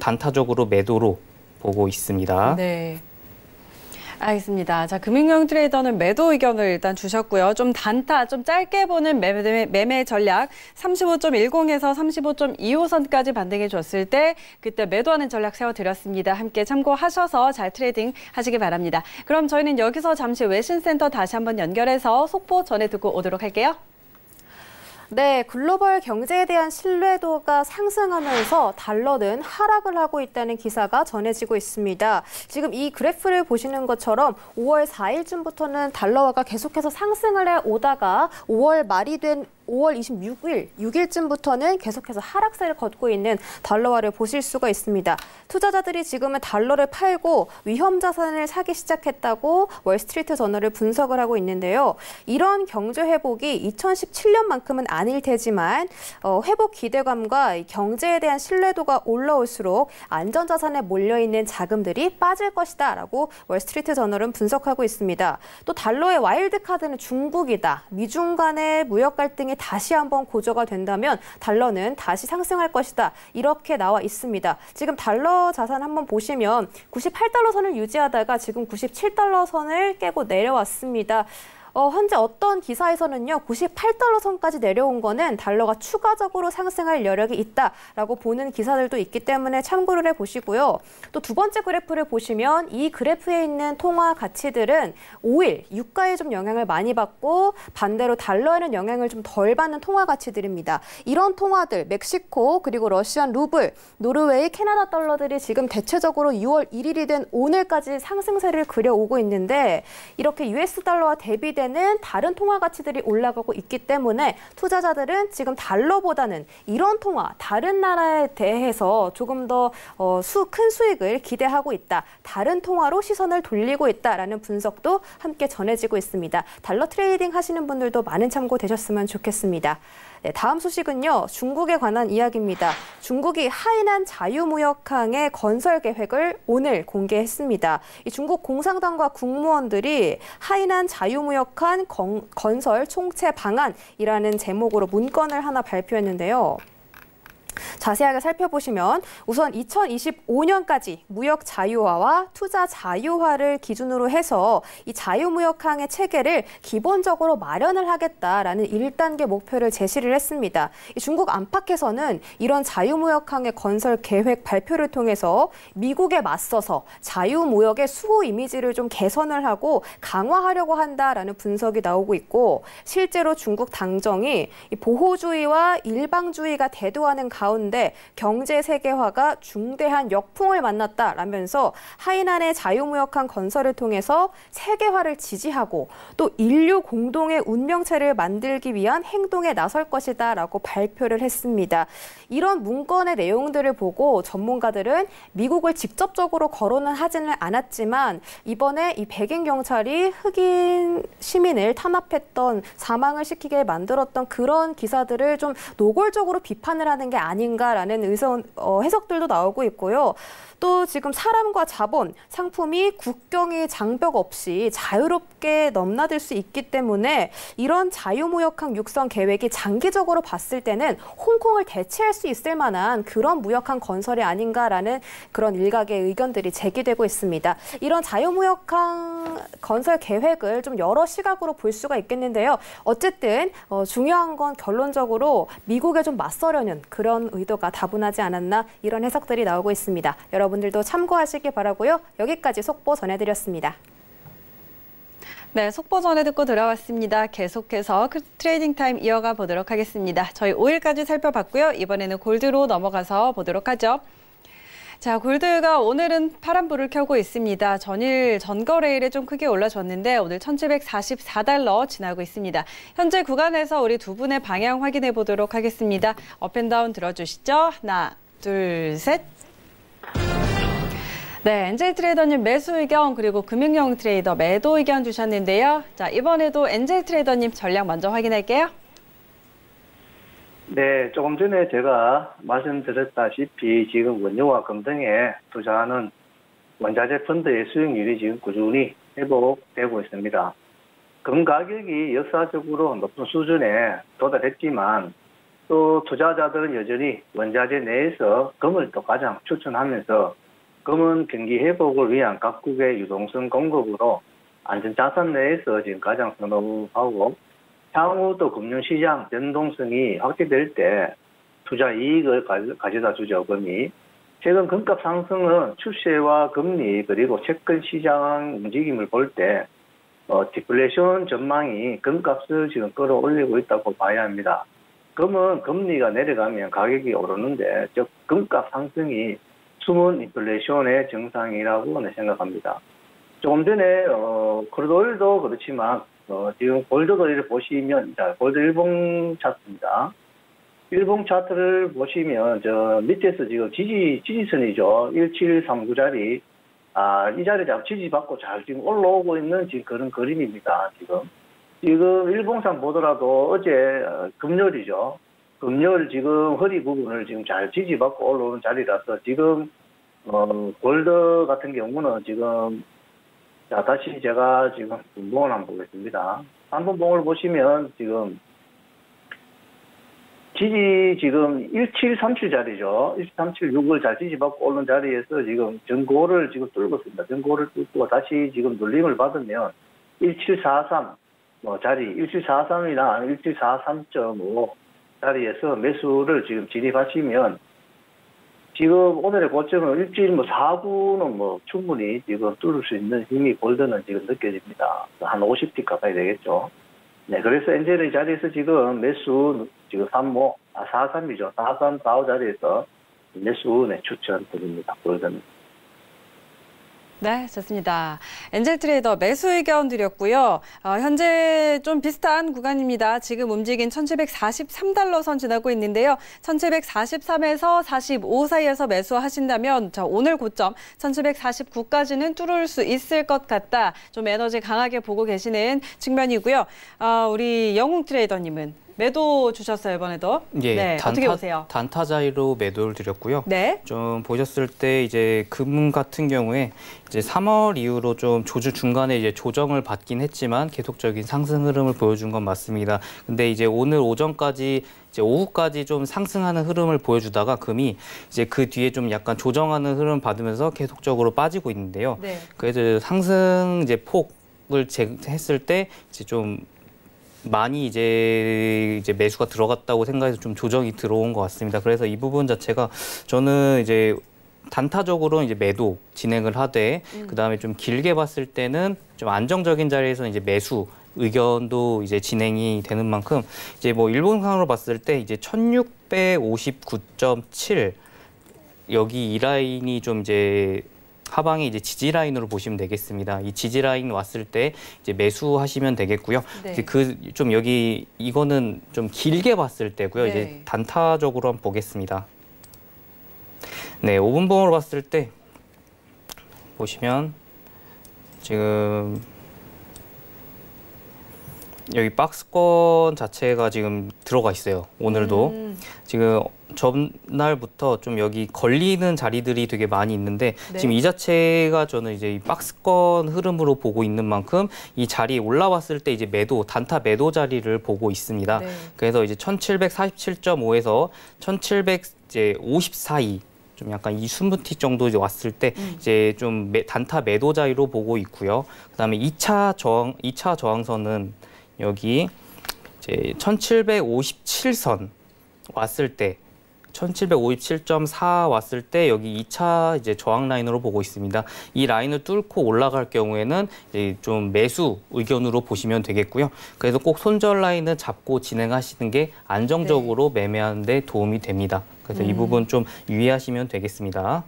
단타적으로 매도로 보고 있습니다. 네. 알겠습니다. 자, 금융용 트레이더는 매도 의견을 일단 주셨고요. 좀 단타, 좀 짧게 보는 매매 전략 35.10에서 35.25선까지 반등해 줬을 때 그때 매도하는 전략 세워드렸습니다. 함께 참고하셔서 잘 트레이딩 하시기 바랍니다. 그럼 저희는 여기서 잠시 외신센터 다시 한번 연결해서 속보 전해 듣고 오도록 할게요. 네, 글로벌 경제에 대한 신뢰도가 상승하면서 달러는 하락을 하고 있다는 기사가 전해지고 있습니다. 지금 이 그래프를 보시는 것처럼 5월 4일쯤부터는 달러화가 계속해서 상승을 해오다가 5월 말이 된 5월 6일쯤부터는 계속해서 하락세를 걷고 있는 달러화를 보실 수가 있습니다. 투자자들이 지금은 달러를 팔고 위험 자산을 사기 시작했다고 월스트리트 저널을 분석을 하고 있는데요. 이런 경제 회복이 2017년만큼은 아닐 테지만 회복 기대감과 경제에 대한 신뢰도가 올라올수록 안전자산에 몰려있는 자금들이 빠질 것이다 라고 월스트리트 저널은 분석하고 있습니다. 또 달러의 와일드카드는 중국이다. 미중 간의 무역 갈등이 다시 한번 고조가 된다면 달러는 다시 상승할 것이다. 이렇게 나와 있습니다. 지금 달러 자산 한번 보시면 98달러 선을 유지하다가 지금 97달러 선을 깨고 내려왔습니다. 현재 어떤 기사에서는요, 98달러 선까지 내려온 거는 달러가 추가적으로 상승할 여력이 있다라고 보는 기사들도 있기 때문에 참고를 해보시고요. 또 두 번째 그래프를 보시면 이 그래프에 있는 통화 가치들은 5일 유가에 좀 영향을 많이 받고 반대로 달러에는 영향을 좀 덜 받는 통화 가치들입니다. 이런 통화들, 멕시코 그리고 러시안 루블, 노르웨이, 캐나다 달러들이 지금 대체적으로 6월 1일이 된 오늘까지 상승세를 그려오고 있는데 이렇게 US 달러와 대비된 다른 통화 가치들이 올라가고 있기 때문에 투자자들은 지금 달러보다는 이런 통화, 다른 나라에 대해서 조금 더 큰 수익을 기대하고 있다. 다른 통화로 시선을 돌리고 있다라는 분석도 함께 전해지고 있습니다. 달러 트레이딩 하시는 분들도 많은 참고 되셨으면 좋겠습니다. 네, 다음 소식은요. 중국에 관한 이야기입니다. 중국이 하이난 자유무역항의 건설 계획을 오늘 공개했습니다. 이 중국 공산당과 국무원들이 하이난 자유무역항 건설 총체 방안이라는 제목으로 문건을 하나 발표했는데요. 자세하게 살펴보시면 우선 2025년까지 무역 자유화와 투자 자유화를 기준으로 해서 이 자유무역항의 체계를 기본적으로 마련을 하겠다라는 1단계 목표를 제시를 했습니다. 이 중국 안팎에서는 이런 자유무역항의 건설 계획 발표를 통해서 미국에 맞서서 자유무역의 수호 이미지를 좀 개선을 하고 강화하려고 한다라는 분석이 나오고 있고 실제로 중국 당정이 이 보호주의와 일방주의가 대두하는 가운데 경제 세계화가 중대한 역풍을 만났다라면서 하이난의 자유무역항 건설을 통해서 세계화를 지지하고 또 인류 공동의 운명체를 만들기 위한 행동에 나설 것이다라고 발표를 했습니다. 이런 문건의 내용들을 보고 전문가들은 미국을 직접적으로 거론은 하지는 않았지만 이번에 이 백인 경찰이 흑인 시민을 탄압했던 사망을 시키게 만들었던 그런 기사들을 좀 노골적으로 비판을 하는 게 아닌가라는 해석들도 나오고 있고요. 또 지금 사람과 자본, 상품이 국경의 장벽 없이 자유롭게 넘나들 수 있기 때문에 이런 자유무역항 육성 계획이 장기적으로 봤을 때는 홍콩을 대체할 수 있을 만한 그런 무역항 건설이 아닌가라는 그런 일각의 의견들이 제기되고 있습니다. 이런 자유무역항 건설 계획을 좀 여러 시각으로 볼 수가 있겠는데요. 어쨌든 중요한 건 결론적으로 미국에 좀 맞서려는 그런 의도가 다분하지 않았나 이런 해석들이 나오고 있습니다. 여러분들도 참고하시기 바라고요. 여기까지 속보 전해드렸습니다. 네, 속보 전해 듣고 돌아왔습니다. 계속해서 트레이딩 타임 이어가 보도록 하겠습니다. 저희 5일까지 살펴봤고요. 이번에는 골드로 넘어가서 보도록 하죠. 자, 골드가 오늘은 파란불을 켜고 있습니다. 전일 전거래일에 좀 크게 올라줬는데 오늘 1744달러 지나고 있습니다. 현재 구간에서 우리 두 분의 방향 확인해 보도록 하겠습니다. 업앤다운 들어주시죠. 하나, 둘, 셋. 네, 엔젤 트레이더님 매수 의견 그리고 금융용 트레이더 매도 의견 주셨는데요. 자, 이번에도 엔젤 트레이더님 전략 먼저 확인할게요. 네, 조금 전에 제가 말씀드렸다시피 지금 원유와 금 등에 투자하는 원자재 펀드의 수익률이 지금 꾸준히 회복되고 있습니다. 금 가격이 역사적으로 높은 수준에 도달했지만 또 투자자들은 여전히 원자재 내에서 금을 또 가장 추천하면서 금은 경기 회복을 위한 각국의 유동성 공급으로 안전자산 내에서 지금 가장 선호하고 향후 또 금융시장 변동성이 확대될 때 투자 이익을 가져다 주죠, 금이. 최근 금값 상승은 추세와 금리 그리고 채권 시장 움직임을 볼 때 디플레이션 전망이 금값을 지금 끌어올리고 있다고 봐야 합니다. 금은 금리가 내려가면 가격이 오르는데 즉 금값 상승이 숨은 인플레이션의 증상이라고 생각합니다. 조금 전에 크루드오일도 그렇지만 지금 골드를 보시면 골드 일봉 차트입니다. 일봉 차트를 보시면 저 밑에서 지금 지지선이죠. 1739자리 이 자리 지지받고 잘 지금 올라오고 있는 지금 그런 그림입니다. 지금 일봉상 보더라도 어제 금요일이죠. 금요일 지금 허리 부분을 지금 잘 지지받고 올라오는 자리라서 지금 골드 같은 경우는 지금 다시 제가 지금 분봉을 한번 보겠습니다. 한 분봉을 보시면 지금 지금 1737자리죠. 1776을 잘 지지받고 오는 자리에서 지금 전고를 지금 뚫고 있습니다. 전고를 뚫고 다시 지금 눌림을 받으면 1743 자리 1743이나 1743.5 자리에서 매수를 지금 진입하시면 지금 오늘의 고점은 1749는 충분히 지금 뚫을 수 있는 힘이 골드는 지금 느껴집니다. 한 50티 가까이 되겠죠. 네, 그래서 엔젤의 자리에서 지금 매수 지금 43이죠. 43, 45 자리에서 매수 추천드립니다. 골드는. 네, 좋습니다. 엔젤 트레이더 매수 의견 드렸고요. 현재 좀 비슷한 구간입니다. 지금 움직인 1743달러 선 지나고 있는데요. 1743에서 45 사이에서 매수하신다면 오늘 고점 1749까지는 뚫을 수 있을 것 같다. 좀 에너지 강하게 보고 계시는 측면이고요. 우리 영웅 트레이더님은 매도 주셨어요, 이번에도. 예, 네, 어떻게 보세요? 단타 자리로 매도를 드렸고요. 네. 좀 보셨을 때 이제 금 같은 경우에 이제 3월 이후로 좀 조주 중간에 이제 조정을 받긴 했지만 계속적인 상승 흐름을 보여준 건 맞습니다. 근데 이제 오늘 오전까지 이제 오후까지 좀 상승하는 흐름을 보여주다가 금이 이제 그 뒤에 좀 약간 조정하는 흐름 받으면서 계속적으로 빠지고 있는데요. 네. 그래서 상승 이제 폭을 했을 때 이제 좀 많이 이제 매수가 들어갔다고 생각해서 좀 조정이 들어온 것 같습니다. 그래서 이 부분 자체가 저는 이제 단타적으로 이제 매도 진행을 하되 그다음에 좀 길게 봤을 때는 좀 안정적인 자리에서 이제 매수 의견도 이제 진행이 되는 만큼 이제 일봉상으로 봤을 때 이제 1659.7 여기 이 라인이 좀 이제 하방에 이제 지지 라인으로 보시면 되겠습니다. 이 지지 라인 왔을 때 이제 매수하시면 되겠고요. 네. 이제 좀 여기 이거는 좀 길게 봤을 때고요. 네. 이제 단타적으로 한번 보겠습니다. 네, 5분봉으로 봤을 때 보시면 지금 여기 박스권 자체가 지금 들어가 있어요. 오늘도. 지금 전날부터 좀 여기 걸리는 자리들이 되게 많이 있는데 네. 지금 이 자체가 저는 이제 이 박스권 흐름으로 보고 있는 만큼 이 자리에 올라왔을 때 이제 단타 매도 자리를 보고 있습니다. 네. 그래서 이제 1747.5에서 1750 사이 좀 약간 이 순부티 정도 이제 왔을 때 이제 좀 단타 매도 자리로 보고 있고요. 그다음에 2차 저항선은 여기 이제 1757선 왔을 때 1757.4 왔을 때 여기 2차 이제 저항 라인으로 보고 있습니다. 이 라인을 뚫고 올라갈 경우에는 이제 좀 매수 의견으로 보시면 되겠고요. 그래서 꼭 손절 라인을 잡고 진행하시는 게 안정적으로 매매하는 데 도움이 됩니다. 그래서 이 부분 좀 유의하시면 되겠습니다.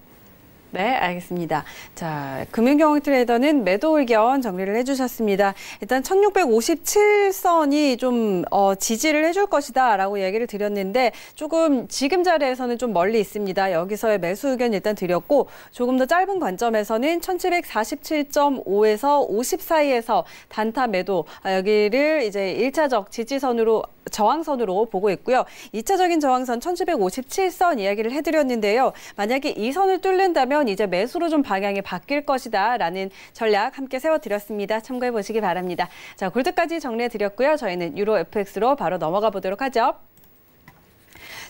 네, 알겠습니다. 자, 금융경영 트레이더는 매도 의견 정리를 해주셨습니다. 일단 1657선이 좀 지지를 해줄 것이다라고 얘기를 드렸는데 조금 지금 자리에서는 좀 멀리 있습니다. 여기서의 매수 의견 일단 드렸고 조금 더 짧은 관점에서는 1747.5에서 50 사이에서 단타 매도 여기를 이제 1차적 지지선으로 저항선으로 보고 있고요. 2차적인 저항선 1757선 이야기를 해드렸는데요. 만약에 이 선을 뚫는다면 이제 매수로 좀 방향이 바뀔 것이다라는 전략 함께 세워드렸습니다. 참고해 보시기 바랍니다. 자, 골드까지 정리해드렸고요. 저희는 유로 FX로 바로 넘어가 보도록 하죠.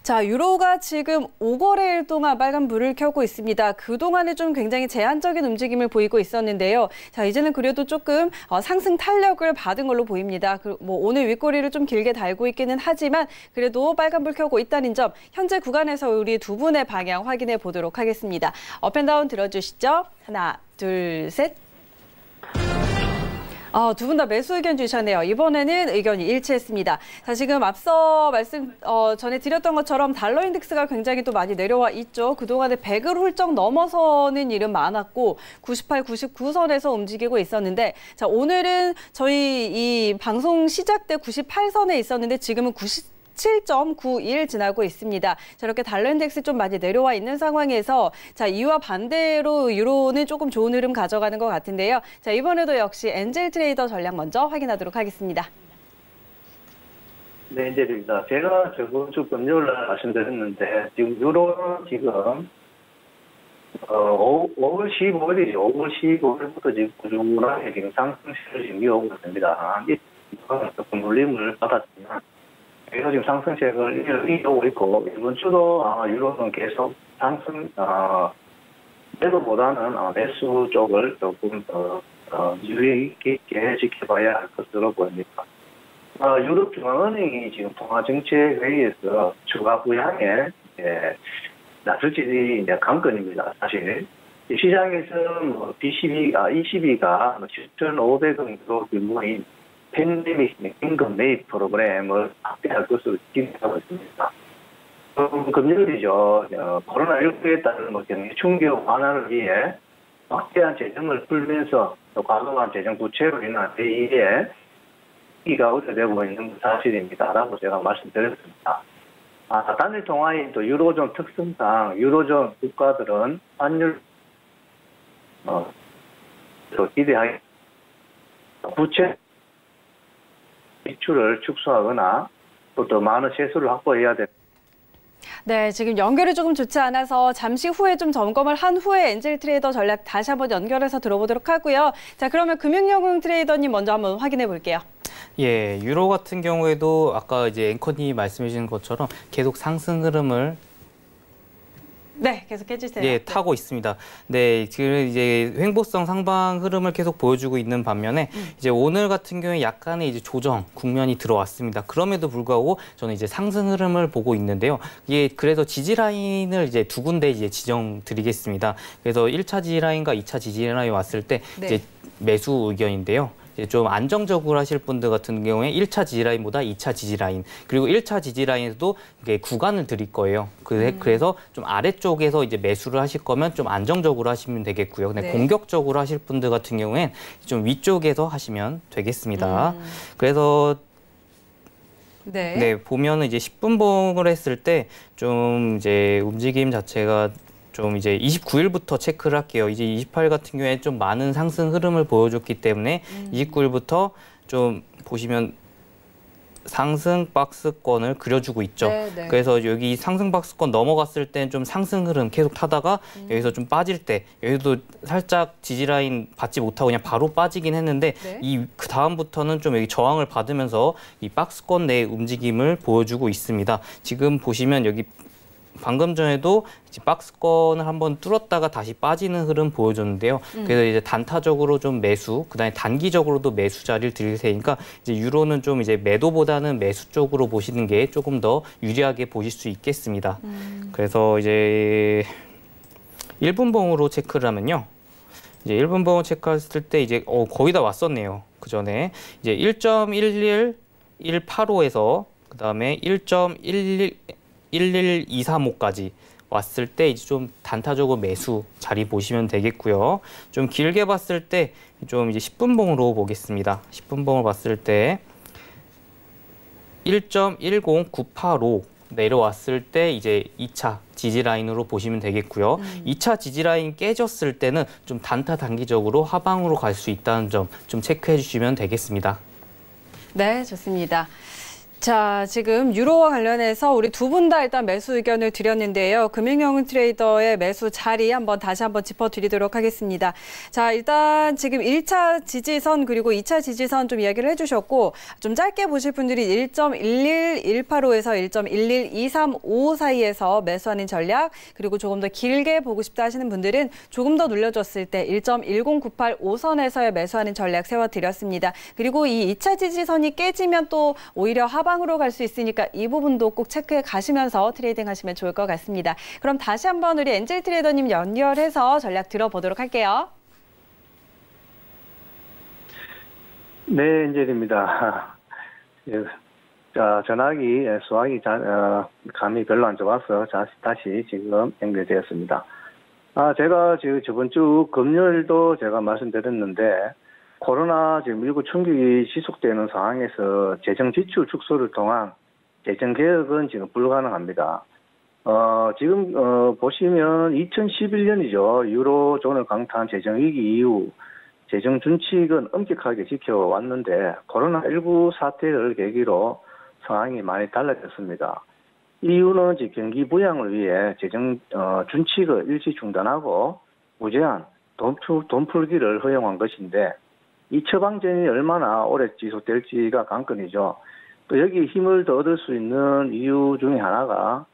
자, 유로가 지금 5거래일 동안 빨간불을 켜고 있습니다. 그동안에 좀 굉장히 제한적인 움직임을 보이고 있었는데요. 자, 이제는 그래도 조금 상승 탄력을 받은 걸로 보입니다. 오늘 윗꼬리를 좀 길게 달고 있기는 하지만 그래도 빨간불 켜고 있다는 점, 현재 구간에서 우리 두 분의 방향 확인해 보도록 하겠습니다. 업앤다운 들어주시죠. 하나, 둘, 셋. 두 분 다 매수 의견 주셨네요. 이번에는 의견이 일치했습니다. 자, 지금 앞서 말씀 전해드렸던 것처럼 달러 인덱스가 굉장히 또 많이 내려와 있죠. 그동안에 100을 훌쩍 넘어서는 일은 많았고 98, 99선에서 움직이고 있었는데, 자, 오늘은 저희 이 방송 시작 때 98선에 있었는데 지금은 7.91 지나고 있습니다. 저렇게 달러 인덱스 좀 많이 내려와 있는 상황에서, 자, 이와 반대로 유로는 조금 좋은 흐름 가져가는 것 같은데요. 자, 이번에도 역시 엔젤 트레이더 전략 먼저 확인하도록 하겠습니다. 네, 엔젤입니다. 제가 저번 주 금요일 날 말씀드렸는데, 지금 유로는 지금 5월 15일이죠. 5월 15일부터 지금 꾸준하게 지금 상승세를 지금 이어오고 있습니다. 조금 눌림을 받았지만, 그래서 지금 상승세를 이어오고 있고, 이번 주도 유로는 계속 상승, 매도보다는 매수 쪽을 조금 더 유의 깊게 지켜봐야 할 것으로 보입니다. 유럽 중앙은행이 지금 통화정책회의에서 추가 부양에 나설지 이제 관건입니다. 사실 시장에서는 뭐 ECB가 7,500억 규모인 팬데믹 임금 매입 프로그램을 확대할 것으로 기대하고 있습니다. 금요일이죠. 코로나19에 따른 경기 충격 완화를 위해 확대한 재정을 풀면서 또 과도한 재정 부채로 인한 대의에 이가 우려되고 있는 사실입니다라고 제가 말씀드렸습니다. 단일 통화인 또 유로존 특성상 유로존 국가들은 환율 또 기대하기 부채 지출을 축소하거나 또 더 많은 세수를 확보해야 됩니다. 네, 지금 연결이 조금 좋지 않아서 잠시 후에 좀 점검을 한 후에 엔젤 트레이더 전략 다시 한번 연결해서 들어보도록 하고요. 자, 그러면 금융영웅 트레이더님 먼저 한번 확인해 볼게요. 예, 유로 같은 경우에도 아까 이제 앵커님이 말씀해 주신 것처럼 계속 상승 흐름을 네, 계속 해주세요. 예, 타고 있습니다. 네, 지금 이제 횡보성 상방 흐름을 계속 보여주고 있는 반면에 이제 오늘 같은 경우에 약간의 이제 조정 국면이 들어왔습니다. 그럼에도 불구하고 저는 이제 상승 흐름을 보고 있는데요. 이게 그래서 지지 라인을 이제 두 군데 이제 지정드리겠습니다. 그래서 1차 지지 라인과 2차 지지 라인 왔을 때 이제 매수 의견인데요. 좀 안정적으로 하실 분들 같은 경우에 1차 지지라인보다 2차 지지라인, 그리고 1차 지지라인에서도 이게 구간을 드릴 거예요. 그래서 좀 아래쪽에서 이제 매수를 하실 거면 좀 안정적으로 하시면 되겠고요. 근데 네. 공격적으로 하실 분들 같은 경우엔 좀 위쪽에서 하시면 되겠습니다. 그래서 네, 보면은 이제 10분봉을 했을 때 좀 이제 움직임 자체가 좀 이제 29일부터 체크를 할게요. 이제 28일 같은 경우에 좀 많은 상승 흐름을 보여줬기 때문에 29일부터 좀 보시면 상승 박스권을 그려주고 있죠. 네. 그래서 여기 상승 박스권 넘어갔을 땐 좀 상승 흐름 계속 타다가 여기서 좀 빠질 때 여기도 살짝 지지라인 받지 못하고 그냥 바로 빠지긴 했는데 그 다음부터는 좀 여기 저항을 받으면서 이 박스권 내 움직임을 보여주고 있습니다. 지금 보시면 여기 방금 전에도 이제 박스권을 한번 뚫었다가 다시 빠지는 흐름 보여줬는데요. 그래서 이제 단타적으로 좀 매수, 그다음에 단기적으로도 매수 자리를 드릴 테니까 이제 유로는 좀 이제 매도보다는 매수 쪽으로 보시는 게 조금 더 유리하게 보실 수 있겠습니다. 그래서 이제 1분봉으로 체크를 하면요. 이제 1분봉을 체크했을 때 이제 거의 다 왔었네요. 그 전에 이제 1.11185에서 그다음에 11235까지 왔을 때 이제 좀 단타적으로 매수 자리 보시면 되겠고요. 좀 길게 봤을 때 좀 이제 10분봉으로 보겠습니다. 10분봉을 봤을 때 1.10985 내려왔을 때 이제 2차 지지 라인으로 보시면 되겠고요. 2차 지지 라인 깨졌을 때는 좀 단타 단기적으로 하방으로 갈 수 있다는 점 좀 체크해 주시면 되겠습니다. 네, 좋습니다. 자, 지금 유로와 관련해서 우리 두 분 다 일단 매수 의견을 드렸는데요. 금융영 트레이더의 매수 자리 다시 한번 짚어드리도록 하겠습니다. 자, 일단 지금 1차 지지선 그리고 2차 지지선 좀 이야기를 해주셨고 좀 짧게 보실 분들이 1.11185에서 1.11235 사이에서 매수하는 전략, 그리고 조금 더 길게 보고 싶다 하시는 분들은 조금 더 눌려줬을 때 1.10985선에서의 매수하는 전략 세워드렸습니다. 그리고 이 2차 지지선이 깨지면 또 오히려 하방으로 갈 수 있으니까 이 부분도 꼭 체크해 가시면서 트레이딩 하시면 좋을 것 같습니다. 그럼 다시 한번 우리 엔젤 트레이더님 연결해서 전략 들어보도록 할게요. 네, 엔젤입니다. 자, 전화기 수화기 감이 별로 안 좋아서 다시 지금 연결되었습니다. 제가 지금 저번 주 금요일도 제가 말씀드렸는데, 코로나 지금 19 충격이 지속되는 상황에서 재정 지출 축소를 통한 재정 개혁은 지금 불가능합니다. 지금 보시면 2011년이죠. 유로존을 강타한 재정 위기 이후 재정 준칙은 엄격하게 지켜왔는데 코로나19 사태를 계기로 상황이 많이 달라졌습니다. 이유는 경기 부양을 위해 재정 준칙을 일시 중단하고 무제한 돈 풀기를 허용한 것인데, 이 처방전이 얼마나 오래 지속될지가 관건이죠. 또 여기 힘을 더 얻을 수 있는 이유 중에 하나가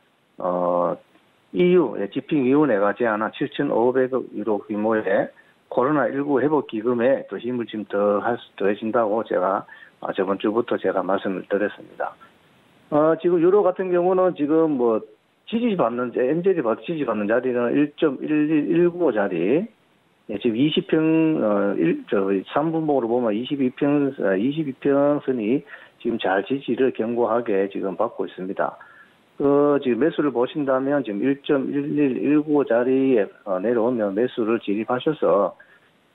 EU 집행위원회가 제안한 7,500억 유로 규모의 코로나19 회복기금에 또 힘을 좀 더해진다고 제가 저번 주부터 제가 말씀을 드렸습니다. 지금 유로 같은 경우는 지금 엔젤이 지지받는 자리는 1.1119 자리, 지금 20평, 3분봉으로 보면 22평 선이 지금 잘 지지를 견고하게 지금 받고 있습니다. 지금 매수를 보신다면 지금 1.1119 자리에 내려오면 매수를 진입하셔서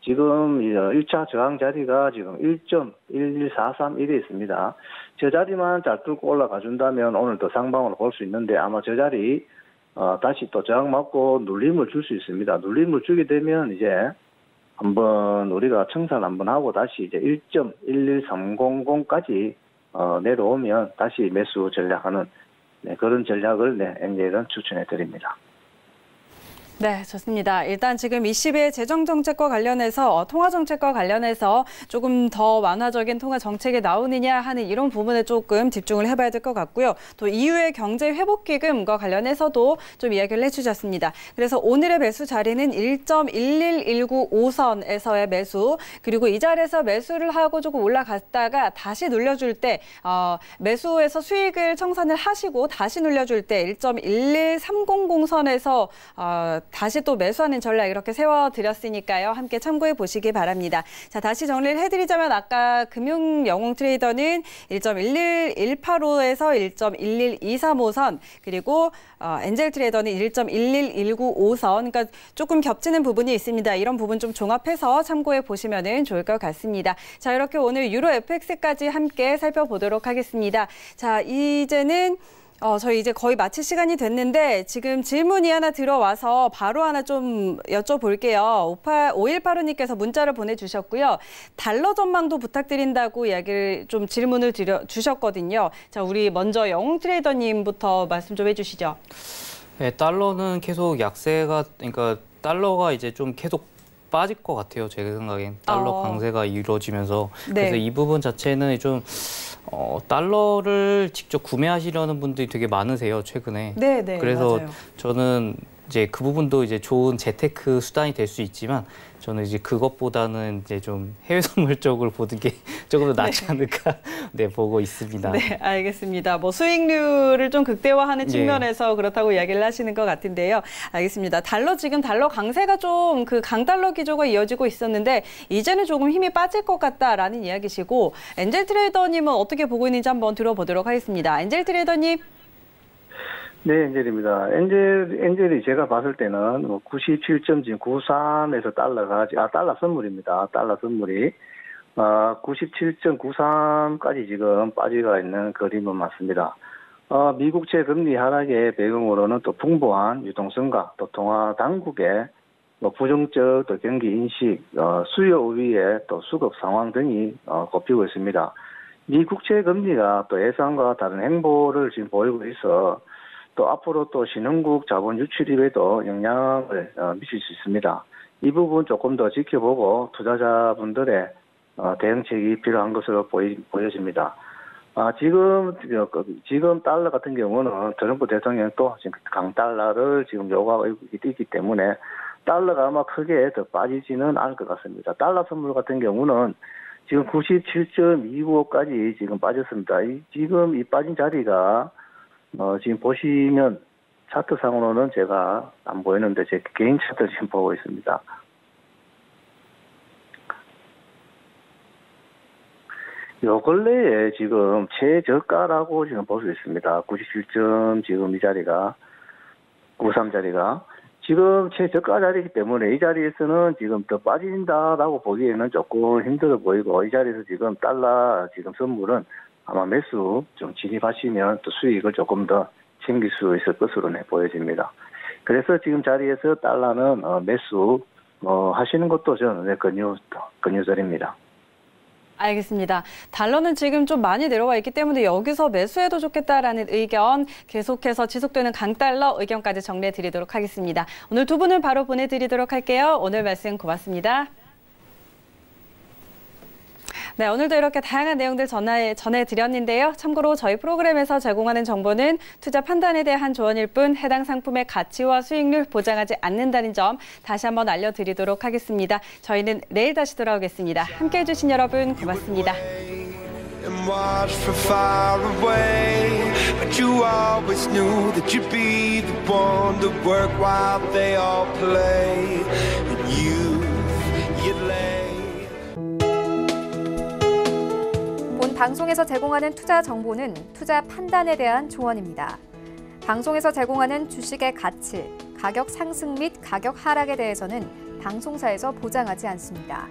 지금 1차 저항 자리가 지금 1.11431에 있습니다. 저 자리만 잘 뚫고 올라가 준다면 오늘 더 상방으로 볼 수 있는데, 아마 저 자리 다시 또 저항 맞고 눌림을 줄 수 있습니다. 눌림을 주게 되면 이제 한번 우리가 청산 한번 하고 다시 이제 1.11300까지 내려오면 다시 매수 전략하는 그런 전략을 엔젤은 추천해 드립니다. 네, 좋습니다. 일단 지금 20의 재정정책과 관련해서 통화정책과 관련해서 조금 더 완화적인 통화정책이 나오느냐 하는 이런 부분에 조금 집중을 해봐야 될 것 같고요. 또 EU의 경제회복기금과 관련해서도 좀 이야기를 해주셨습니다. 그래서 오늘의 매수 자리는 1.11195선에서의 매수, 그리고 이 자리에서 매수를 하고 조금 올라갔다가 다시 눌려줄 때 매수에서 수익을 청산을 하시고 다시 눌려줄 때 1.11300선에서 다시 또 매수하는 전략 이렇게 세워드렸으니까요. 함께 참고해 보시기 바랍니다. 자, 다시 정리를 해드리자면 아까 금융 영웅 트레이더는 1.11185에서 1.11235선, 그리고 엔젤 트레이더는 1.11195선, 그러니까 조금 겹치는 부분이 있습니다. 이런 부분 좀 종합해서 참고해 보시면 좋을 것 같습니다. 자, 이렇게 오늘 유로 FX까지 함께 살펴보도록 하겠습니다. 자, 이제는 저희 이제 거의 마칠 시간이 됐는데 지금 질문이 하나 들어와서 바로 하나 좀 여쭤볼게요. 5185님께서 문자를 보내주셨고요. 달러 전망도 부탁드린다고 질문을 주셨거든요. 자, 우리 먼저 영웅 트레이더님부터 말씀 좀 해주시죠. 네, 달러는 계속 그러니까 달러가 이제 좀 계속 빠질 것 같아요. 제 생각엔 달러 강세가 이루어지면서. 네. 그래서 이 부분 자체는 좀 달러를 직접 구매하시려는 분들이 되게 많으세요, 최근에. 네, 그래서 맞아요. 저는 이제 그 부분도 이제 좋은 재테크 수단이 될 수 있지만, 저는 이제 그것보다는 이제 좀 해외 선물 쪽을 보는 게 조금 더 낫지 않을까 보고 있습니다. 네, 알겠습니다. 수익률을 좀 극대화하는 측면에서 그렇다고 이야기를 하시는 것 같은데요. 알겠습니다. 지금 달러 강세가 좀 강달러 기조가 이어지고 있었는데 이제는 조금 힘이 빠질 것 같다라는 이야기시고, 엔젤 트레이더님은 어떻게 보고 있는지 한번 들어보도록 하겠습니다. 엔젤 트레이더님. 네, 엔젤입니다. 엔젤이 제가 봤을 때는 97.93에서 달러 선물입니다. 달러 선물이 97.93까지 지금 빠져가 있는 그림은 맞습니다. 미국채 금리 하락의 배경으로는 또 풍부한 유동성과 또 통화 당국의 부정적 또 경기 인식, 수요 우위의 또 수급 상황 등이 꼽히고 있습니다. 미 국채 금리가 또 예상과 다른 행보를 지금 보이고 있어 또 앞으로 또 신흥국 자본 유출입에도 영향을 미칠 수 있습니다. 이 부분 조금 더 지켜보고 투자자분들의 대응책이 필요한 것으로 보여집니다. 지금 달러 같은 경우는 트럼프 대통령이 또 지금 강달러를 지금 요구하고 있기 때문에 달러가 아마 크게 더 빠지지는 않을 것 같습니다. 달러 선물 같은 경우는 지금 97.295까지 지금 빠졌습니다. 지금 이 빠진 자리가 지금 보시면 차트상으로는 제가 안 보이는데 제 개인 차트를 지금 보고 있습니다. 요 근래에 지금 최저가라고 지금 볼 수 있습니다. 97점 지금 이 자리가 93 자리가 지금 최저가 자리이기 때문에 이 자리에서는 지금 더 빠진다라고 보기에는 조금 힘들어 보이고 이 자리에서 지금 달러 지금 선물은 아마 매수 좀 진입하시면 또 수익을 조금 더 챙길 수 있을 것으로 보여집니다. 그래서 지금 자리에서 달러는 매수 하시는 것도 저는 권유드립니다. 알겠습니다. 달러는 지금 좀 많이 내려와 있기 때문에 여기서 매수해도 좋겠다라는 의견, 계속해서 지속되는 강달러 의견까지 정리해 드리도록 하겠습니다. 오늘 두 분을 바로 보내드리도록 할게요. 오늘 말씀 고맙습니다. 네, 오늘도 이렇게 다양한 내용들 전해드렸는데요. 참고로 저희 프로그램에서 제공하는 정보는 투자 판단에 대한 조언일 뿐 해당 상품의 가치와 수익률 보장하지 않는다는 점 다시 한번 알려드리도록 하겠습니다. 저희는 내일 다시 돌아오겠습니다. 함께해 주신 여러분 고맙습니다. 방송에서 제공하는 투자 정보는 투자 판단에 대한 조언입니다. 방송에서 제공하는 주식의 가치, 가격 상승 및 가격 하락에 대해서는 방송사에서 보장하지 않습니다.